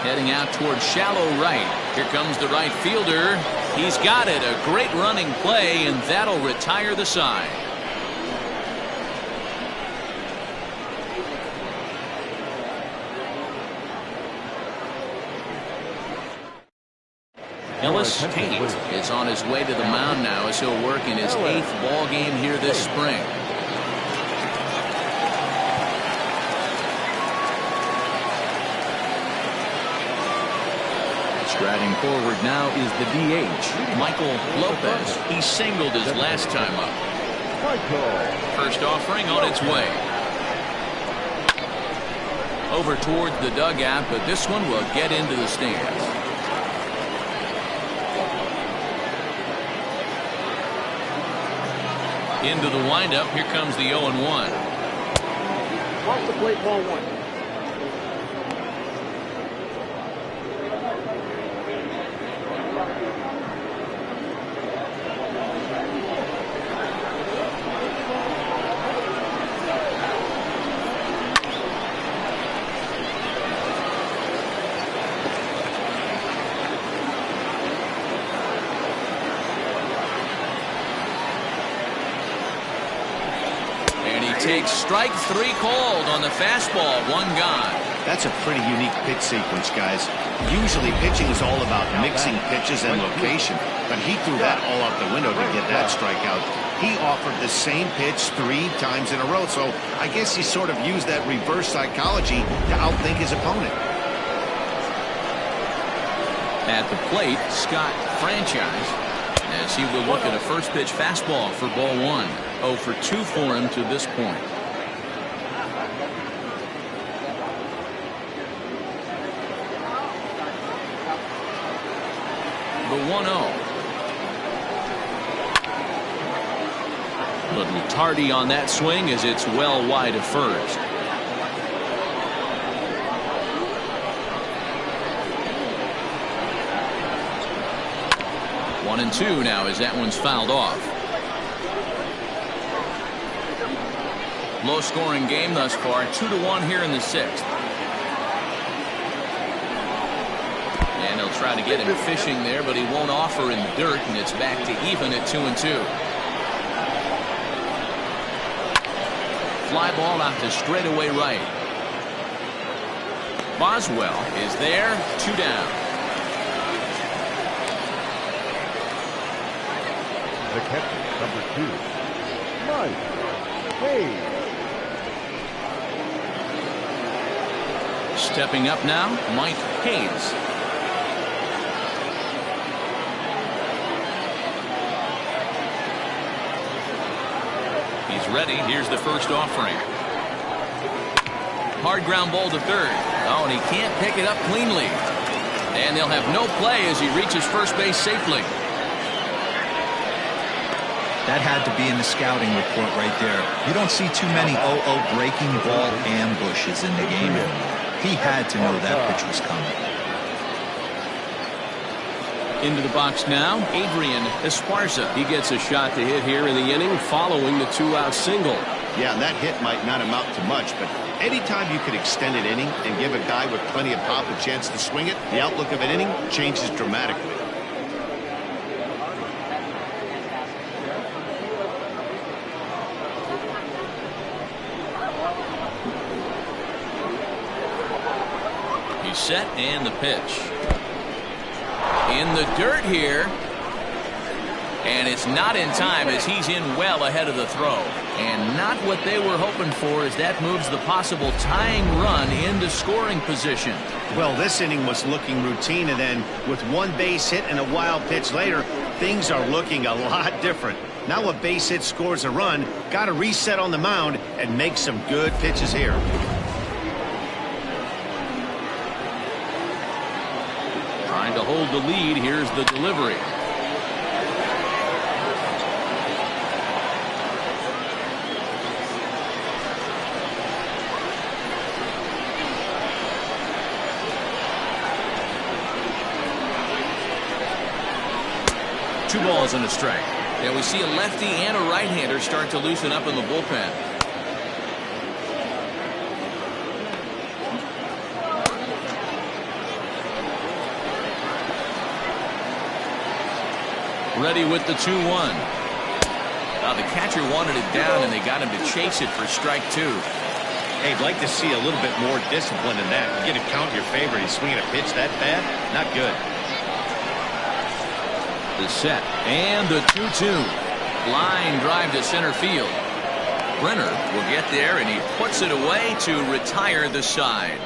Speaker 1: Heading out towards shallow right. Here comes the right fielder. He's got it. A great running play, and that'll retire the side. Ellis Tate is on his way to the mound now as he'll work in his 8th ball game here this spring. Striding forward now is the DH, Michael Lopez. He singled his last time up. First offering on its way. Over towards the dugout, but this one will get into the stands. Into the windup. Here comes the 0-1.
Speaker 5: Off the plate, ball 1.
Speaker 1: Takes strike 3 called on the fastball. 1 gone.
Speaker 2: That's a pretty unique pitch sequence, guys. Usually pitching is all about mixing pitches and location, but he threw that all out the window to get that strikeout. He offered the same pitch 3 times in a row, so I guess he sort of used that reverse psychology to outthink his opponent.
Speaker 1: At the plate, Scott Franchise, as he will look at a first pitch fastball for ball 1. 0 for 2 for him to this point. The 1-0. Little tardy on that swing as it's well wide of first. 1-2 now as that one's fouled off. Low scoring game thus far, 2-1 here in the 6th. And he'll try to get him fishing there, but he won't offer in the dirt, and it's back to even at 2-2. Fly ball out to straightaway right. Boswell is there, 2 down.
Speaker 3: The catcher, number 2, Mike Hayes.
Speaker 1: Stepping up now, Mike Hayes. He's ready. Here's the first offering. Hard ground ball to third. Oh, and he can't pick it up cleanly. And they'll have no play as he reaches first base safely.
Speaker 4: That had to be in the scouting report right there. You don't see too many 0-0 breaking ball ambushes in the game anymore. He had to know that pitch was coming.
Speaker 1: Into the box now, Adrian Esparza. He gets a shot to hit here in the inning following the 2-out single.
Speaker 2: Yeah, and that hit might not amount to much, but anytime you can extend an inning and give a guy with plenty of pop a chance to swing it, the outlook of an inning changes dramatically.
Speaker 1: He's set and the pitch. In the dirt here. And it's not in time as he's in well ahead of the throw. And not what they were hoping for as that moves the possible tying run into scoring position.
Speaker 2: Well, this inning was looking routine, and then with one base hit and a wild pitch later, things are looking a lot different. Now a base hit scores a run, got to reset on the mound and make some good pitches here.
Speaker 1: Trying to hold the lead. Here's the delivery. Two balls and a strike. And we see a lefty and a right-hander start to loosen up in the bullpen. Ready with the 2-1. The catcher wanted it down, and they got him to chase it for strike 2.
Speaker 2: Hey, I'd like to see a little bit more discipline in that. You get a count in your favor. He's swinging a pitch that bad? Not good.
Speaker 1: The set and the 2-2. Line drive to center field. Brenner will get there, and he puts it away to retire the side.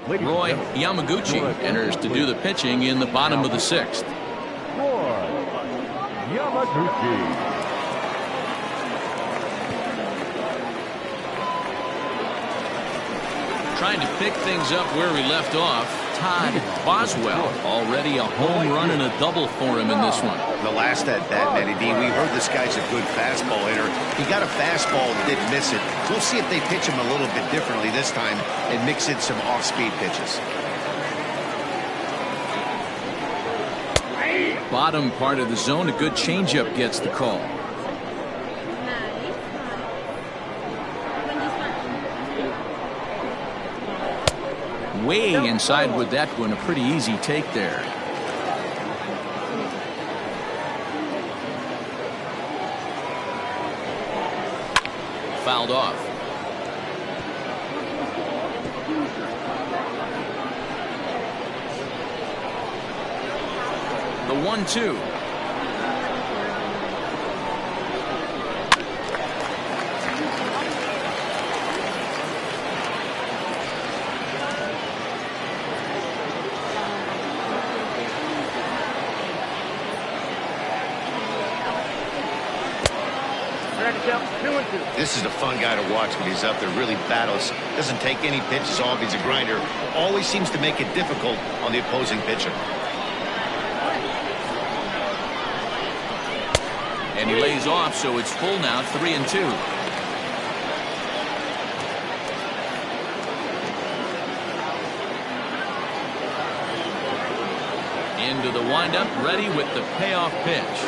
Speaker 1: Roy Yamaguchi enters to do the pitching in the bottom of the 6th.
Speaker 3: Roy Yamaguchi.
Speaker 1: Trying to pick things up where we left off, Todd Boswell. Already a home run and a double for him in this one.
Speaker 2: The last at bat, Matty D, we heard this guy's a good fastball hitter. He got a fastball and didn't miss it. We'll see if they pitch him a little bit differently this time and mix in some off-speed pitches.
Speaker 1: Bottom part of the zone, a good changeup gets the call. Way inside with that one, a pretty easy take there. Fouled off. The 1-2.
Speaker 2: This is a fun guy to watch when he's up there. Really battles. Doesn't take any pitches off. He's a grinder. Always seems to make it difficult on the opposing pitcher.
Speaker 1: And he lays off, so it's full now, 3-2. Into the windup, ready with the payoff pitch.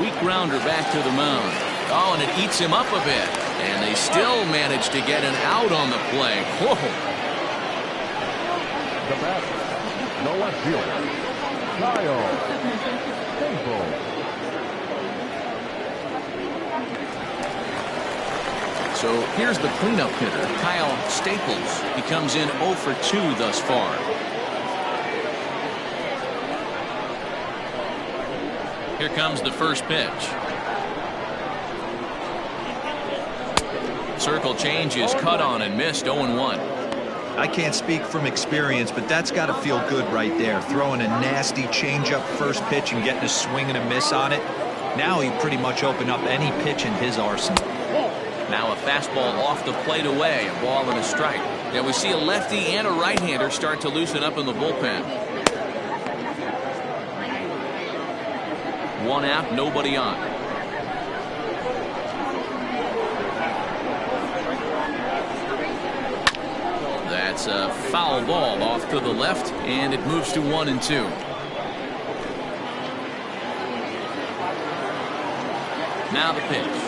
Speaker 1: Weak grounder back to the mound. Oh, and it eats him up a bit. And they still manage to get an out on the play. Whoa.
Speaker 3: The batter, the left fielder, Kyle Staples.
Speaker 1: So here's the cleanup hitter, Kyle Staples. He comes in 0 for 2 thus far. Here comes the first pitch. Circle change is cut on and missed. 0-1.
Speaker 4: I can't speak from experience, but that's got to feel good right there. Throwing a nasty changeup first pitch and getting a swing and a miss on it. Now he pretty much opened up any pitch in his arsenal.
Speaker 1: Now a fastball off the plate away. A ball and a strike. Yeah, we see a lefty and a right-hander start to loosen up in the bullpen. 1 out, nobody on. That's a foul ball off to the left, and it moves to 1-2. Now the pitch.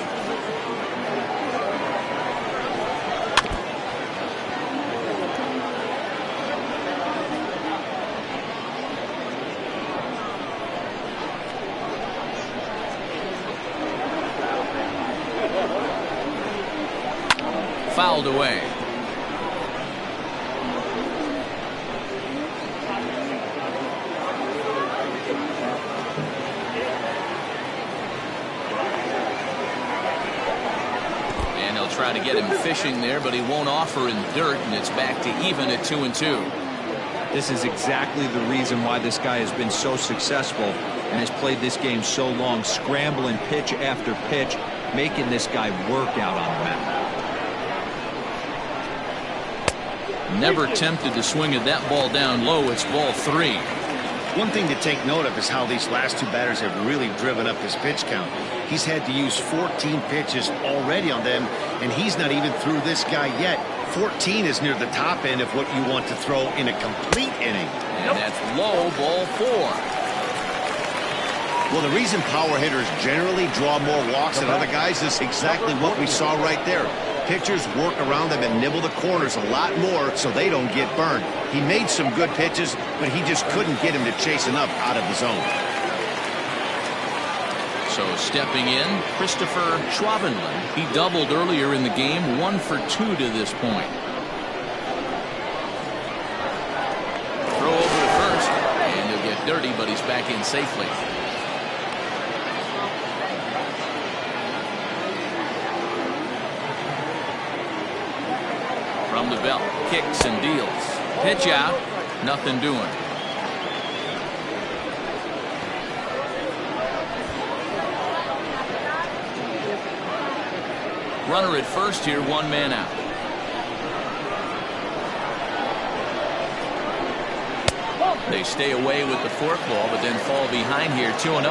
Speaker 1: Fouled away. And they'll try to get him fishing there, but he won't offer in dirt, and it's back to even at 2-2.
Speaker 4: This is exactly the reason why this guy has been so successful and has played this game so long, scrambling pitch after pitch, making this guy work out on the mound.
Speaker 1: Never tempted to swing at that ball down low. It's ball 3.
Speaker 2: One thing to take note of is how these last 2 batters have really driven up his pitch count. He's had to use 14 pitches already on them, and he's not even through this guy yet. 14 is near the top end of what you want to throw in a complete inning.
Speaker 1: And that's low, ball 4.
Speaker 2: Well, the reason power hitters generally draw more walks than other guys is exactly what we saw right there. Pitchers work around them and nibble the corners a lot more so they don't get burned. He made some good pitches, but he just couldn't get him to chase enough out of the zone.
Speaker 1: So stepping in, Christopher Schwabenland. He doubled earlier in the game, 1 for 2 to this point. Throw over to first, and he'll get dirty, but he's back in safely. From the belt, kicks and deals. Pitch out, nothing doing. Runner at first here, 1 man out. They stay away with the forkball, but then fall behind here 2-0.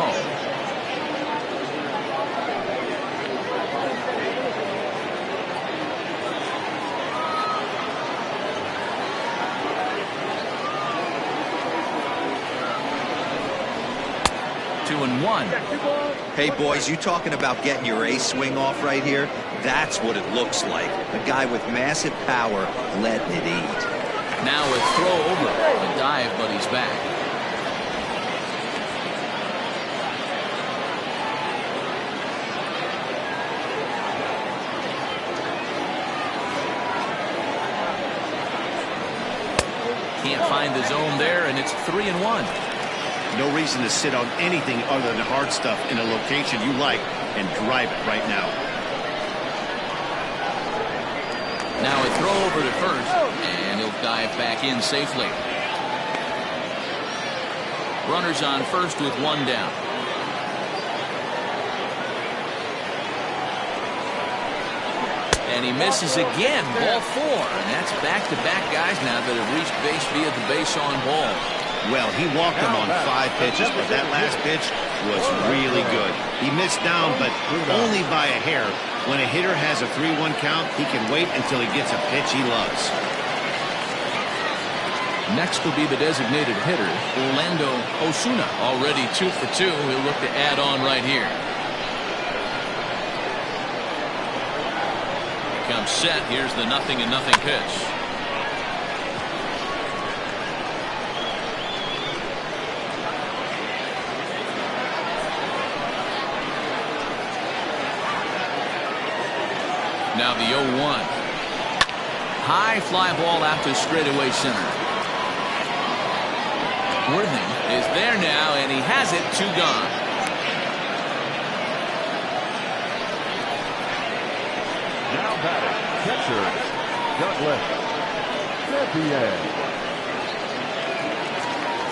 Speaker 1: 2-1.
Speaker 4: Hey, boys, you talking about getting your ace swing off right here? That's what it looks like. A guy with massive power letting it eat.
Speaker 1: Now a throw over. A dive, but he's back. Can't find the zone there, and it's 3-1.
Speaker 2: No reason to sit on anything other than hard stuff in a location you like and drive it right now.
Speaker 1: Now a throw over to first, and he'll dive back in safely. Runners on first with 1 down. And he misses again, ball 4, and that's back-to-back guys now that have reached base via the base on ball.
Speaker 2: Well, he walked him on 5 pitches, but that last pitch was really good. He missed down, but only by a hair. When a hitter has a 3-1 count, he can wait until he gets a pitch he loves.
Speaker 1: Next will be the designated hitter, Orlando Osuna. Already 2 for 2. He'll look to add on right here. Comes set. Here's the 0-0 pitch. Now the 0-1. High fly ball out to straightaway center. Worthing is there now, and he has it. 2 gone.
Speaker 3: Now batting, catcher, Douglas Champion.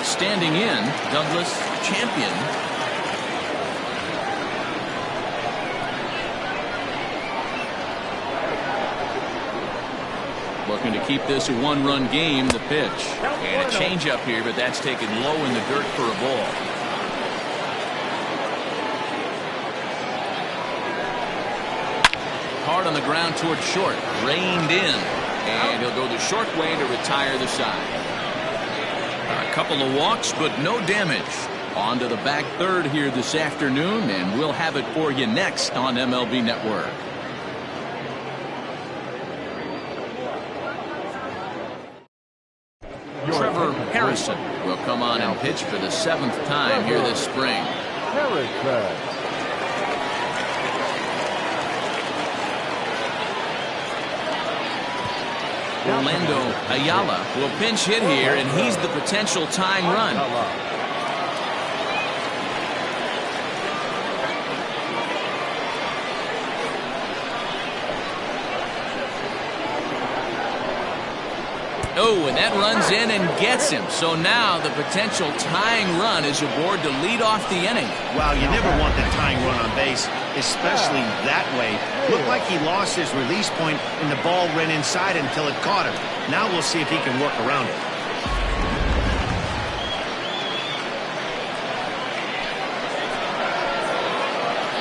Speaker 1: Standing in, Douglas Champion. Looking to keep this a 1-run game. The pitch. And a changeup here, but that's taken low in the dirt for a ball. Hard on the ground toward short. Reined in. And he'll go the short way to retire the side. A couple of walks, but no damage. On to the back third here this afternoon, and we'll have it for you next on MLB Network. Trevor Harrison will come on and pitch for the 7th time here this spring.
Speaker 3: Harrison.
Speaker 1: Orlando Ayala will pinch hit here, and he's the potential tying run. Oh, and that runs in and gets him. So now the potential tying run is aboard to lead off the inning.
Speaker 2: Wow, you never want the tying run on base, especially that way. Looked like he lost his release point, and the ball ran inside until it caught him. Now we'll see if he can work around it.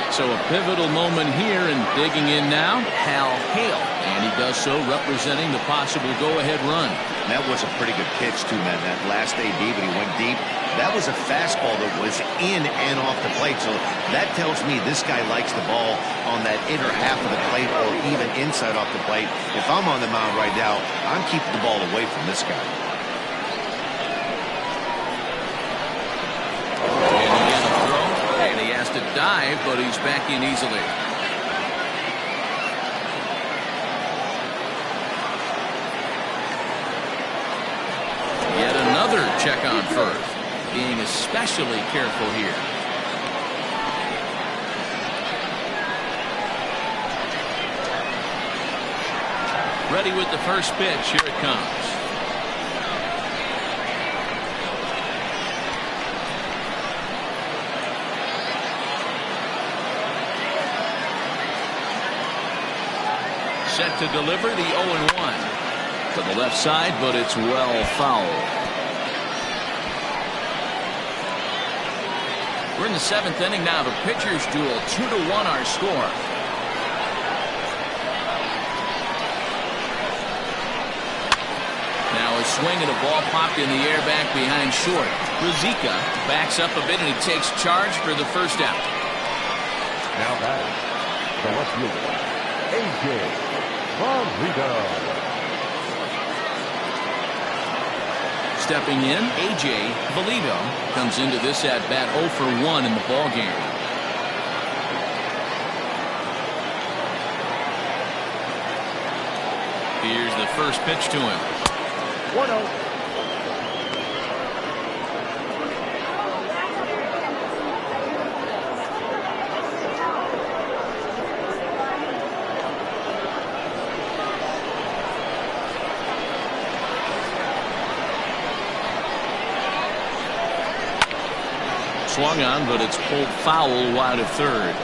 Speaker 1: So a pivotal moment here, and digging in now, Hal Hale. And he does so representing the possible go-ahead run.
Speaker 2: That was a pretty good pitch, too, man. That last AB, but he went deep. That was a fastball that was in and off the plate. So that tells me this guy likes the ball on that inner half of the plate or even inside off the plate. If I'm on the mound right now, I'm keeping the ball away from this guy.
Speaker 1: And he has to dive, but he's back in easily. Yet another check on first, being especially careful here. Ready with the first pitch. Here it comes. Set to deliver the 0-1. To the left side, but it's well fouled. We're in the 7th inning now of a pitcher's duel. 2-1 our score. Now a swing and a ball popped in the air back behind short. Ruzicka backs up a bit, and he takes charge for the first out.
Speaker 3: Now batting, the left fielder, A.J. Valito.
Speaker 1: Stepping in, A.J. Valito comes into this at bat 0 for 1 in the ball game. Here's the first pitch to him.
Speaker 5: 1-0.
Speaker 1: Swung on, but it's pulled foul wide of third.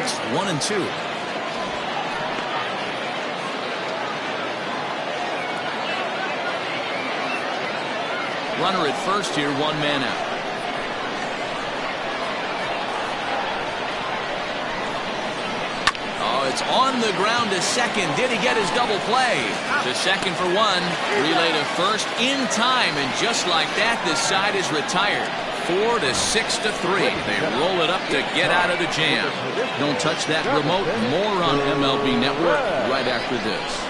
Speaker 1: It's 1-2. Runner at first here, 1 man out. It's on the ground to second. Did he get his double play? To second for one. Relay to first in time. And just like that, this side is retired. 4 to 6 to 3. They roll it up to get out of the jam. Don't touch that remote. More on MLB Network right after this.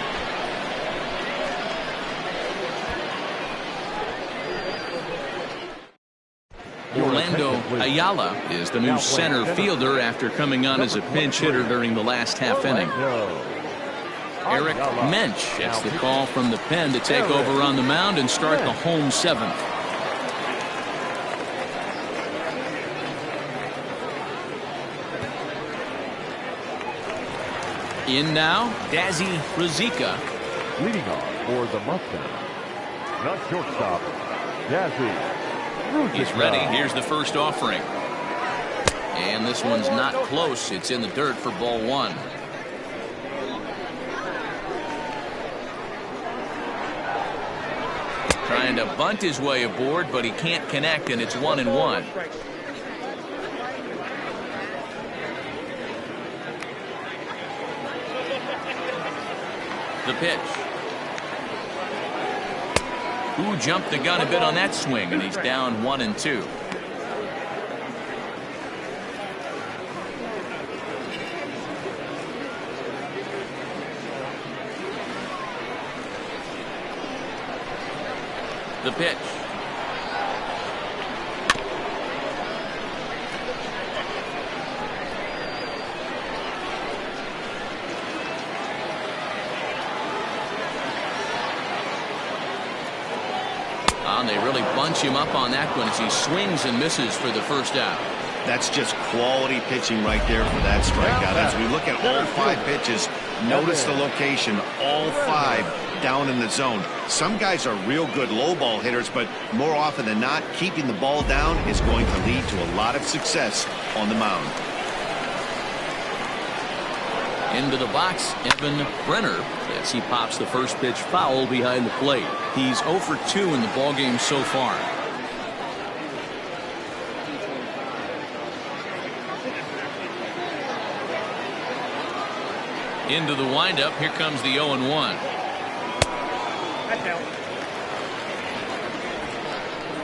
Speaker 1: Orlando Ayala is the new center fielder after coming on as a pinch hitter during the last half inning. Eric Mensch gets the call from the pen to take over on the mound and start the home seventh. In now, Dazzy Ruzicka.
Speaker 3: Leading off for the Mustangs, the shortstop, Dazzy.
Speaker 1: He's ready. Here's the first offering. And this one's not close. It's in the dirt for ball one. Trying to bunt his way aboard, but he can't connect, and it's 1-1. The pitch. Who jumped the gun a bit on that swing, and he's down 1-2. The pitch. And they really bunch him up on that one as he swings and misses for the first out.
Speaker 2: That's just quality pitching right there for that strikeout. As we look at all 5 pitches, notice the location, all 5 down in the zone. Some guys are real good low ball hitters, but more often than not, keeping the ball down is going to lead to a lot of success on the mound.
Speaker 1: Into the box, Evan Brenner, as he pops the first pitch foul behind the plate. He's 0 for 2 in the ballgame so far. Into the windup. Here comes the 0-1.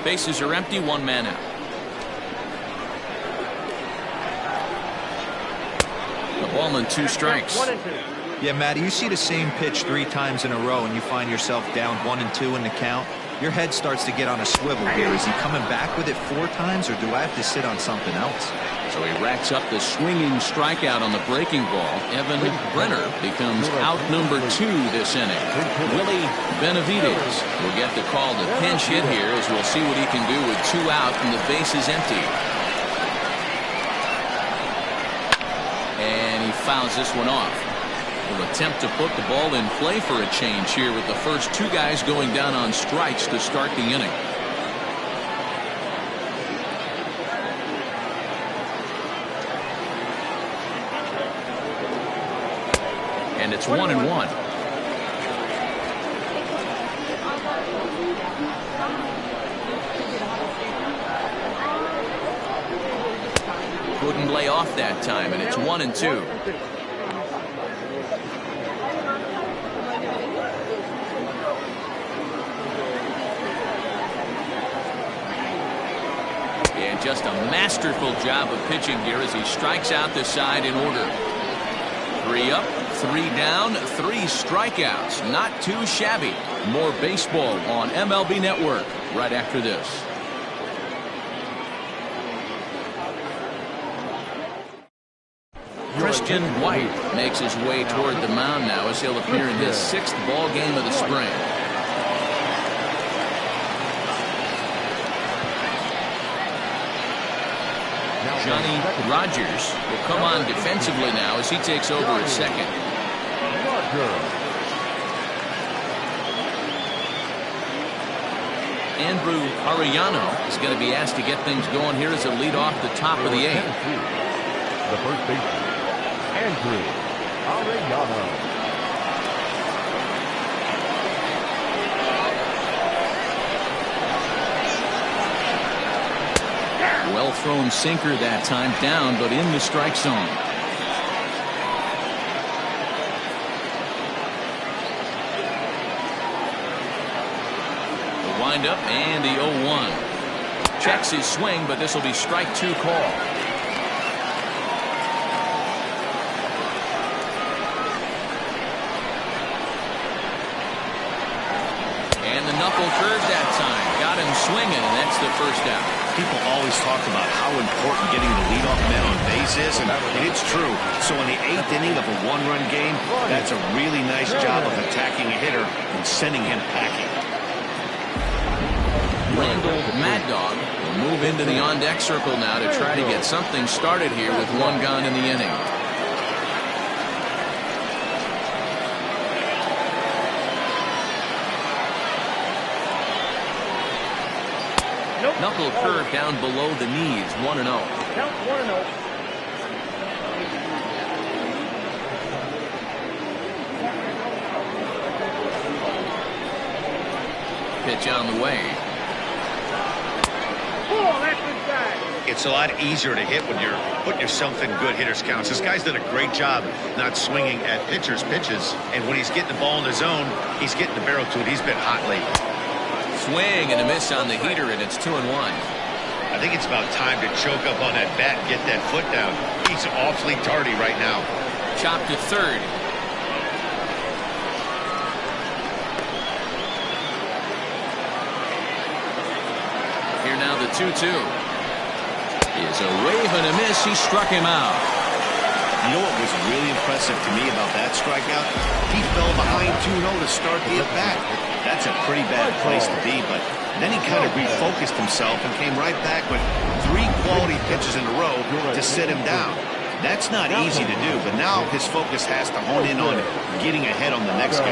Speaker 1: Bases are empty. 1 man out. A ball and 2 strikes.
Speaker 4: Yeah, Matty, you see the same pitch 3 times in a row and you find yourself down 1-2 in the count. Your head starts to get on a swivel here. Is he coming back with it 4 times, or do I have to sit on something else?
Speaker 1: So he racks up the swinging strikeout on the breaking ball. Evan Brenner becomes out number 2 this inning. Willie Benavides will get the call to pinch hit here, as we'll see what he can do with 2 out and the base is empty. And he fouls this one off. He'll attempt to put the ball in play for a change here with the first 2 guys going down on strikes to start the inning. And it's 1-1. Couldn't lay off that time, and it's 1-2. And just a masterful job of pitching here as he strikes out the side in order. 3 up, 3 down, 3 strikeouts. Not too shabby. More baseball on MLB Network right after this. Christian White makes his way toward the mound now as he'll appear in his 6th ball game of the spring. Johnny Rogers will come on defensively now as he takes over at second. Andrew Arellano is going to be asked to get things going here as a lead off the top of the 8th.
Speaker 3: The first baseman, Andrew Arellano.
Speaker 1: Well thrown sinker that time, down but in the strike zone. windup and the 0-1. Checks his swing, but this will be strike 2 call. And the knuckle curve that time. Got him swinging, and that's the first out.
Speaker 2: People always talk about how important getting the leadoff man on base is, and it's true. So in the 8th inning of a 1-run game, that's a really nice job of attacking a hitter and sending him packing.
Speaker 1: Randall Mad Dog will move into the on-deck circle now to try to get something started here with 1 gone in the inning. Knuckle curve down below the knees, 1-0.
Speaker 5: Count 1-0.
Speaker 1: Pitch on the way.
Speaker 5: Oh, that's inside.
Speaker 2: It's a lot easier to hit when you're putting yourself in good hitters counts. This guy's done a great job not swinging at pitchers' pitches, and when he's getting the ball in the zone, he's getting the barrel to it. He's been hot lately.
Speaker 1: Swing and a miss on the heater, and it's 2-1.
Speaker 2: I think it's about time to choke up on that bat and get that foot down. He's awfully tardy right now.
Speaker 1: Chopped to third. Here now the 2-2. Is a wave and a miss. He struck him out.
Speaker 2: You know what was really impressive to me about that strikeout? He fell behind 2-0 to start the at-bat. That's a pretty bad place to be, but then he kind of refocused himself and came right back with 3 quality pitches in a row to sit him down. That's not easy to do, but now his focus has to hone in on getting ahead on the next guy.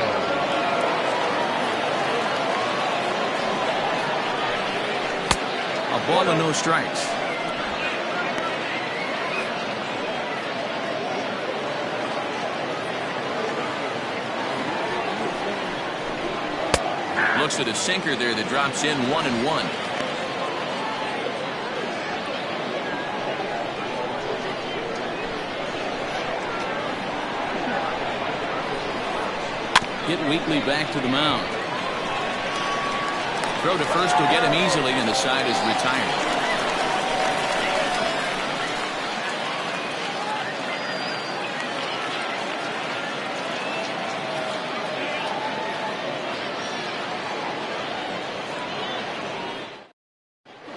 Speaker 1: A ball and no strikes. Looks at a sinker there that drops in 1-1. Hit Weekly back to the mound. Throw to first will get him easily, and the side is retired.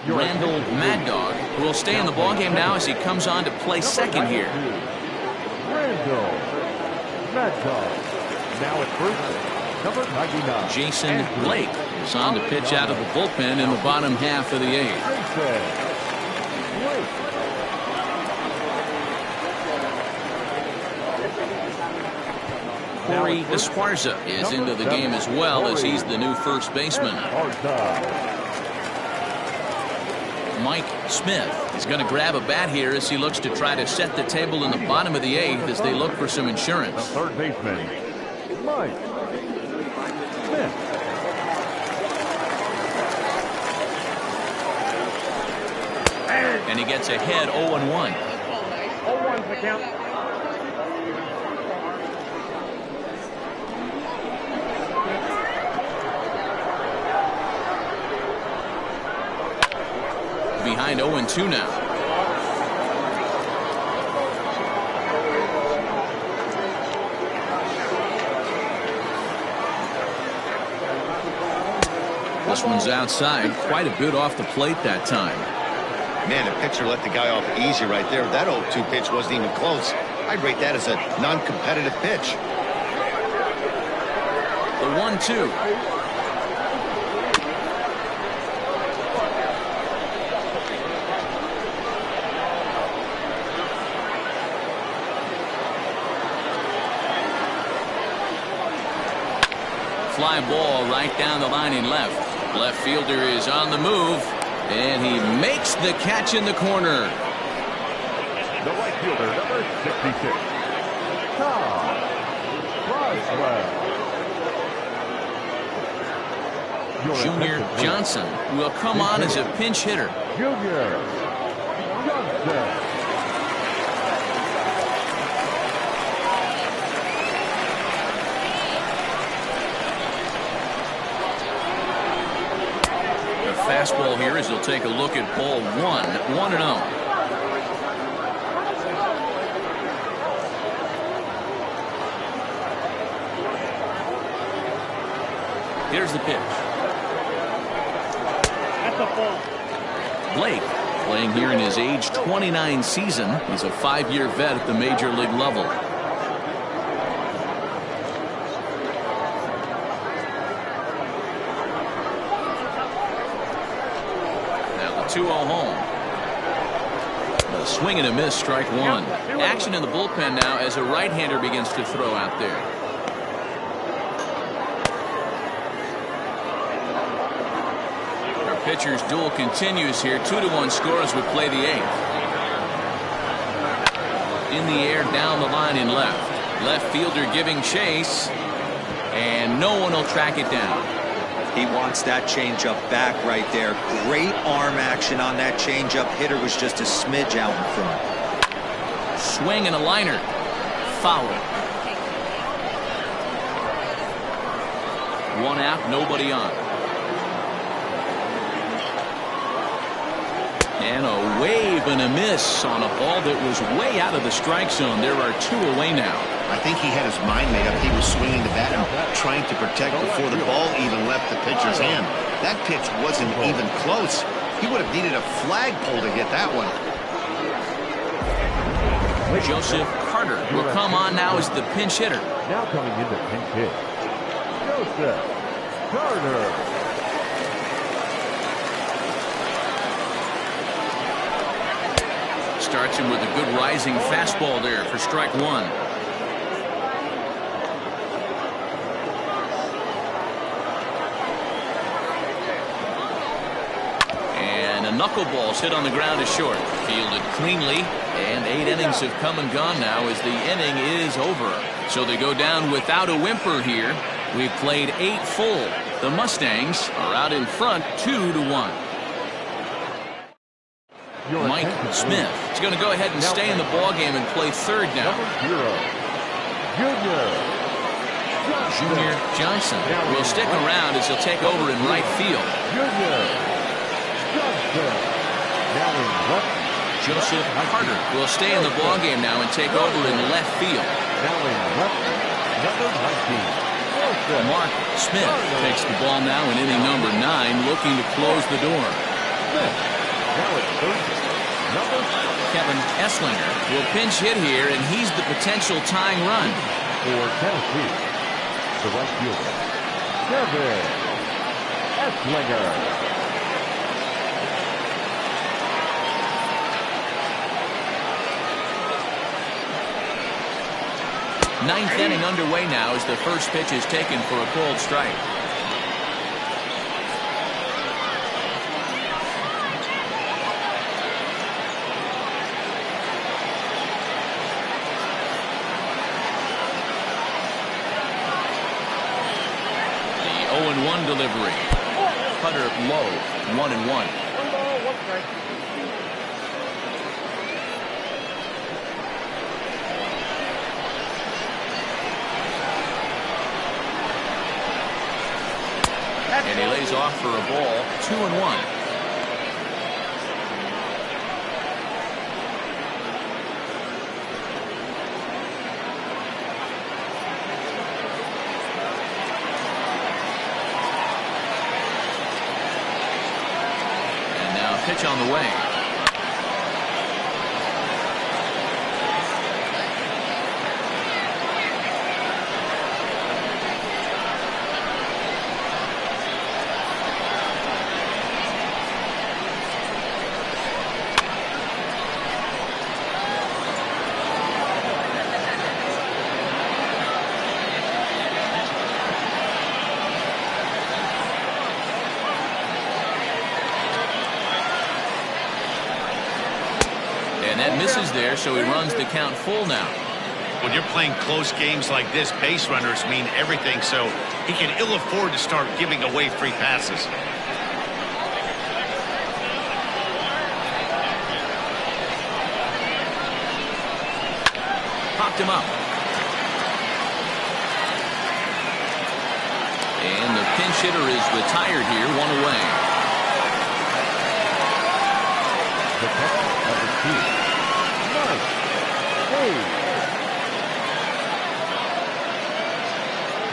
Speaker 1: Randall Mad Dog will stay in the ballgame now as he comes on to play second here.
Speaker 3: Randall Mad Dog. Now at first, number 99.
Speaker 1: Jason Blake is on to pitch out of the bullpen in the bottom half of the 8th. Corey Esparza is into the game as well, as he's the new first baseman. Mike Smith is going to grab a bat here as he looks to try to set the table in the bottom of the 8th as they look for some insurance.
Speaker 3: The third baseman, Mike Smith.
Speaker 1: And he gets ahead 0-1.
Speaker 5: 0-1's the count.
Speaker 1: Behind 0-2 now. This one's outside, quite a bit off the plate that time.
Speaker 2: Man, the pitcher let the guy off easy right there. That 0-2 pitch wasn't even close. I'd rate that as a non-competitive pitch.
Speaker 1: The 1-2. Fly ball right down the line in left. Left fielder is on the move, and he makes the catch in the corner.
Speaker 3: The right fielder, number 66, Tom Roswell.
Speaker 1: Junior Johnson will come on as a pinch hitter.
Speaker 3: Junior Johnson.
Speaker 1: fastball here as he'll take a look at ball one. 1-0. Here's the pitch.
Speaker 5: That's a ball.
Speaker 1: Blake playing here in his age 29 season. He's a 5-year vet at the major league level. Now the 2-0 home. A swing and a miss, strike one. Action in the bullpen now as a right-hander begins to throw out there. Pitcher's duel continues here. 2-1 score as we play the 8th. In the air, down the line in left. Left fielder giving chase, and no one will track it down.
Speaker 4: He wants that changeup back right there. Great arm action on that changeup. Hitter was just a smidge out in front.
Speaker 1: Swing and a liner. Foul. One out, nobody on. And a wave and a miss on a ball that was way out of the strike zone. There are 2 away now.
Speaker 2: I think he had his mind made up. He was swinging the bat and trying to protect before the ball even left the pitcher's hand. That pitch wasn't even close. He would have needed a flagpole to hit that one.
Speaker 1: Joseph Carter will come on now as the pinch hitter.
Speaker 3: Now coming in to pinch hit, Joseph Carter.
Speaker 1: Starts him with a good rising fastball there for strike one. And a knuckleball's hit on the ground to short. Fielded cleanly, and 8 innings have come and gone now as the inning is over. So they go down without a whimper here. We've played 8 full. The Mustangs are out in front 2-1. Mike Smith is going to go ahead and stay in the ballgame and play third now. Junior Johnson will stick around as he'll take over in right field. Joseph Carter will stay in the ballgame now and take over in left field. Mark Smith takes the ball now in inning number 9, looking to close the door. Kevin Esslinger will pinch hit here, and he's the potential tying run.
Speaker 3: For Tennessee, the right fielder, Kevin Esslinger.
Speaker 1: 9th inning underway now as the first pitch is taken for a called strike. The 0-1 delivery. Cutter low, 1-1.
Speaker 5: 1 ball, 1 strike.
Speaker 1: And he lays off for a ball, 2-1. And now pitch on the way. And that misses there, so he runs the count full now.
Speaker 2: When you're playing close games like this, base runners mean everything, so he can ill afford to start giving away free passes.
Speaker 1: Popped him up. And the pinch hitter is retired here, 1 away.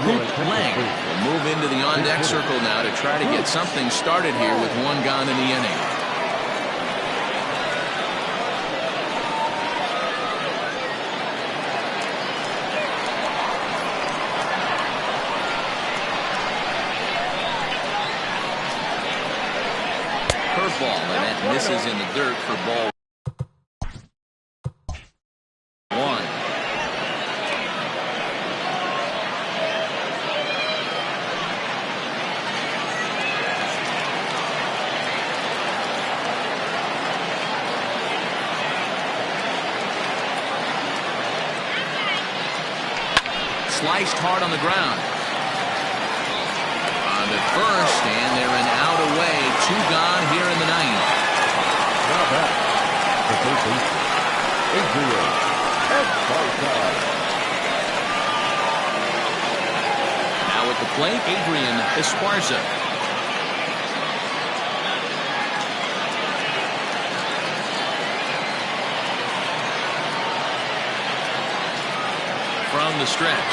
Speaker 1: Hoop Lang will move into the on-deck circle now to try to get something started here with one gone in the inning. Curveball, and that misses in the dirt for ball one. Sliced hard on the ground. On to first, and they're an out away. Two gone here in the ninth.
Speaker 3: Now back, the third baseman, Adrian Esparza.
Speaker 1: Now at the plate, Adrian Esparza. From the stretch.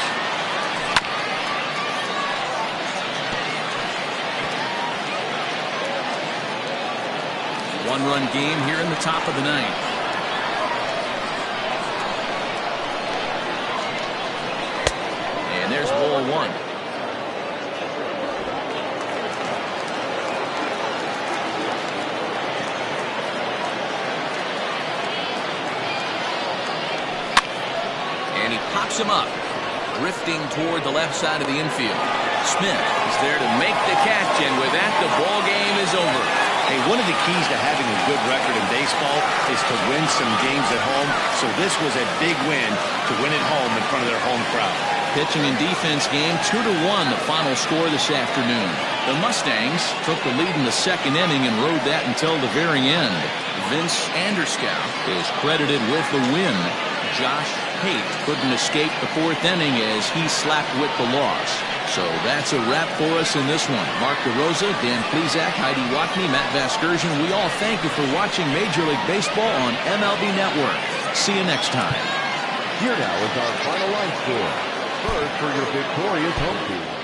Speaker 1: One-run game here in the top of the ninth. And there's ball one. And he pops him up, drifting toward the left side of the infield. Smith is there to make the catch, and with that, the ball game is over.
Speaker 2: Hey, one of the keys to having a good record in baseball is to win some games at home. So this was a big win to win at home in front of their home crowd.
Speaker 1: Pitching and defense game 2-1, the final score this afternoon. The Mustangs took the lead in the second inning and rode that until the very end. Vince Anderskow is credited with the win. Josh Haight couldn't escape the fourth inning as he slapped with the loss. So that's a wrap for us in this one. Mark DeRosa, Dan Plezak, Heidi Watney, Matt Vasgersian. We all thank you for watching Major League Baseball on MLB Network. See you next time.
Speaker 3: Here now is our final line score. First for your victorious home team.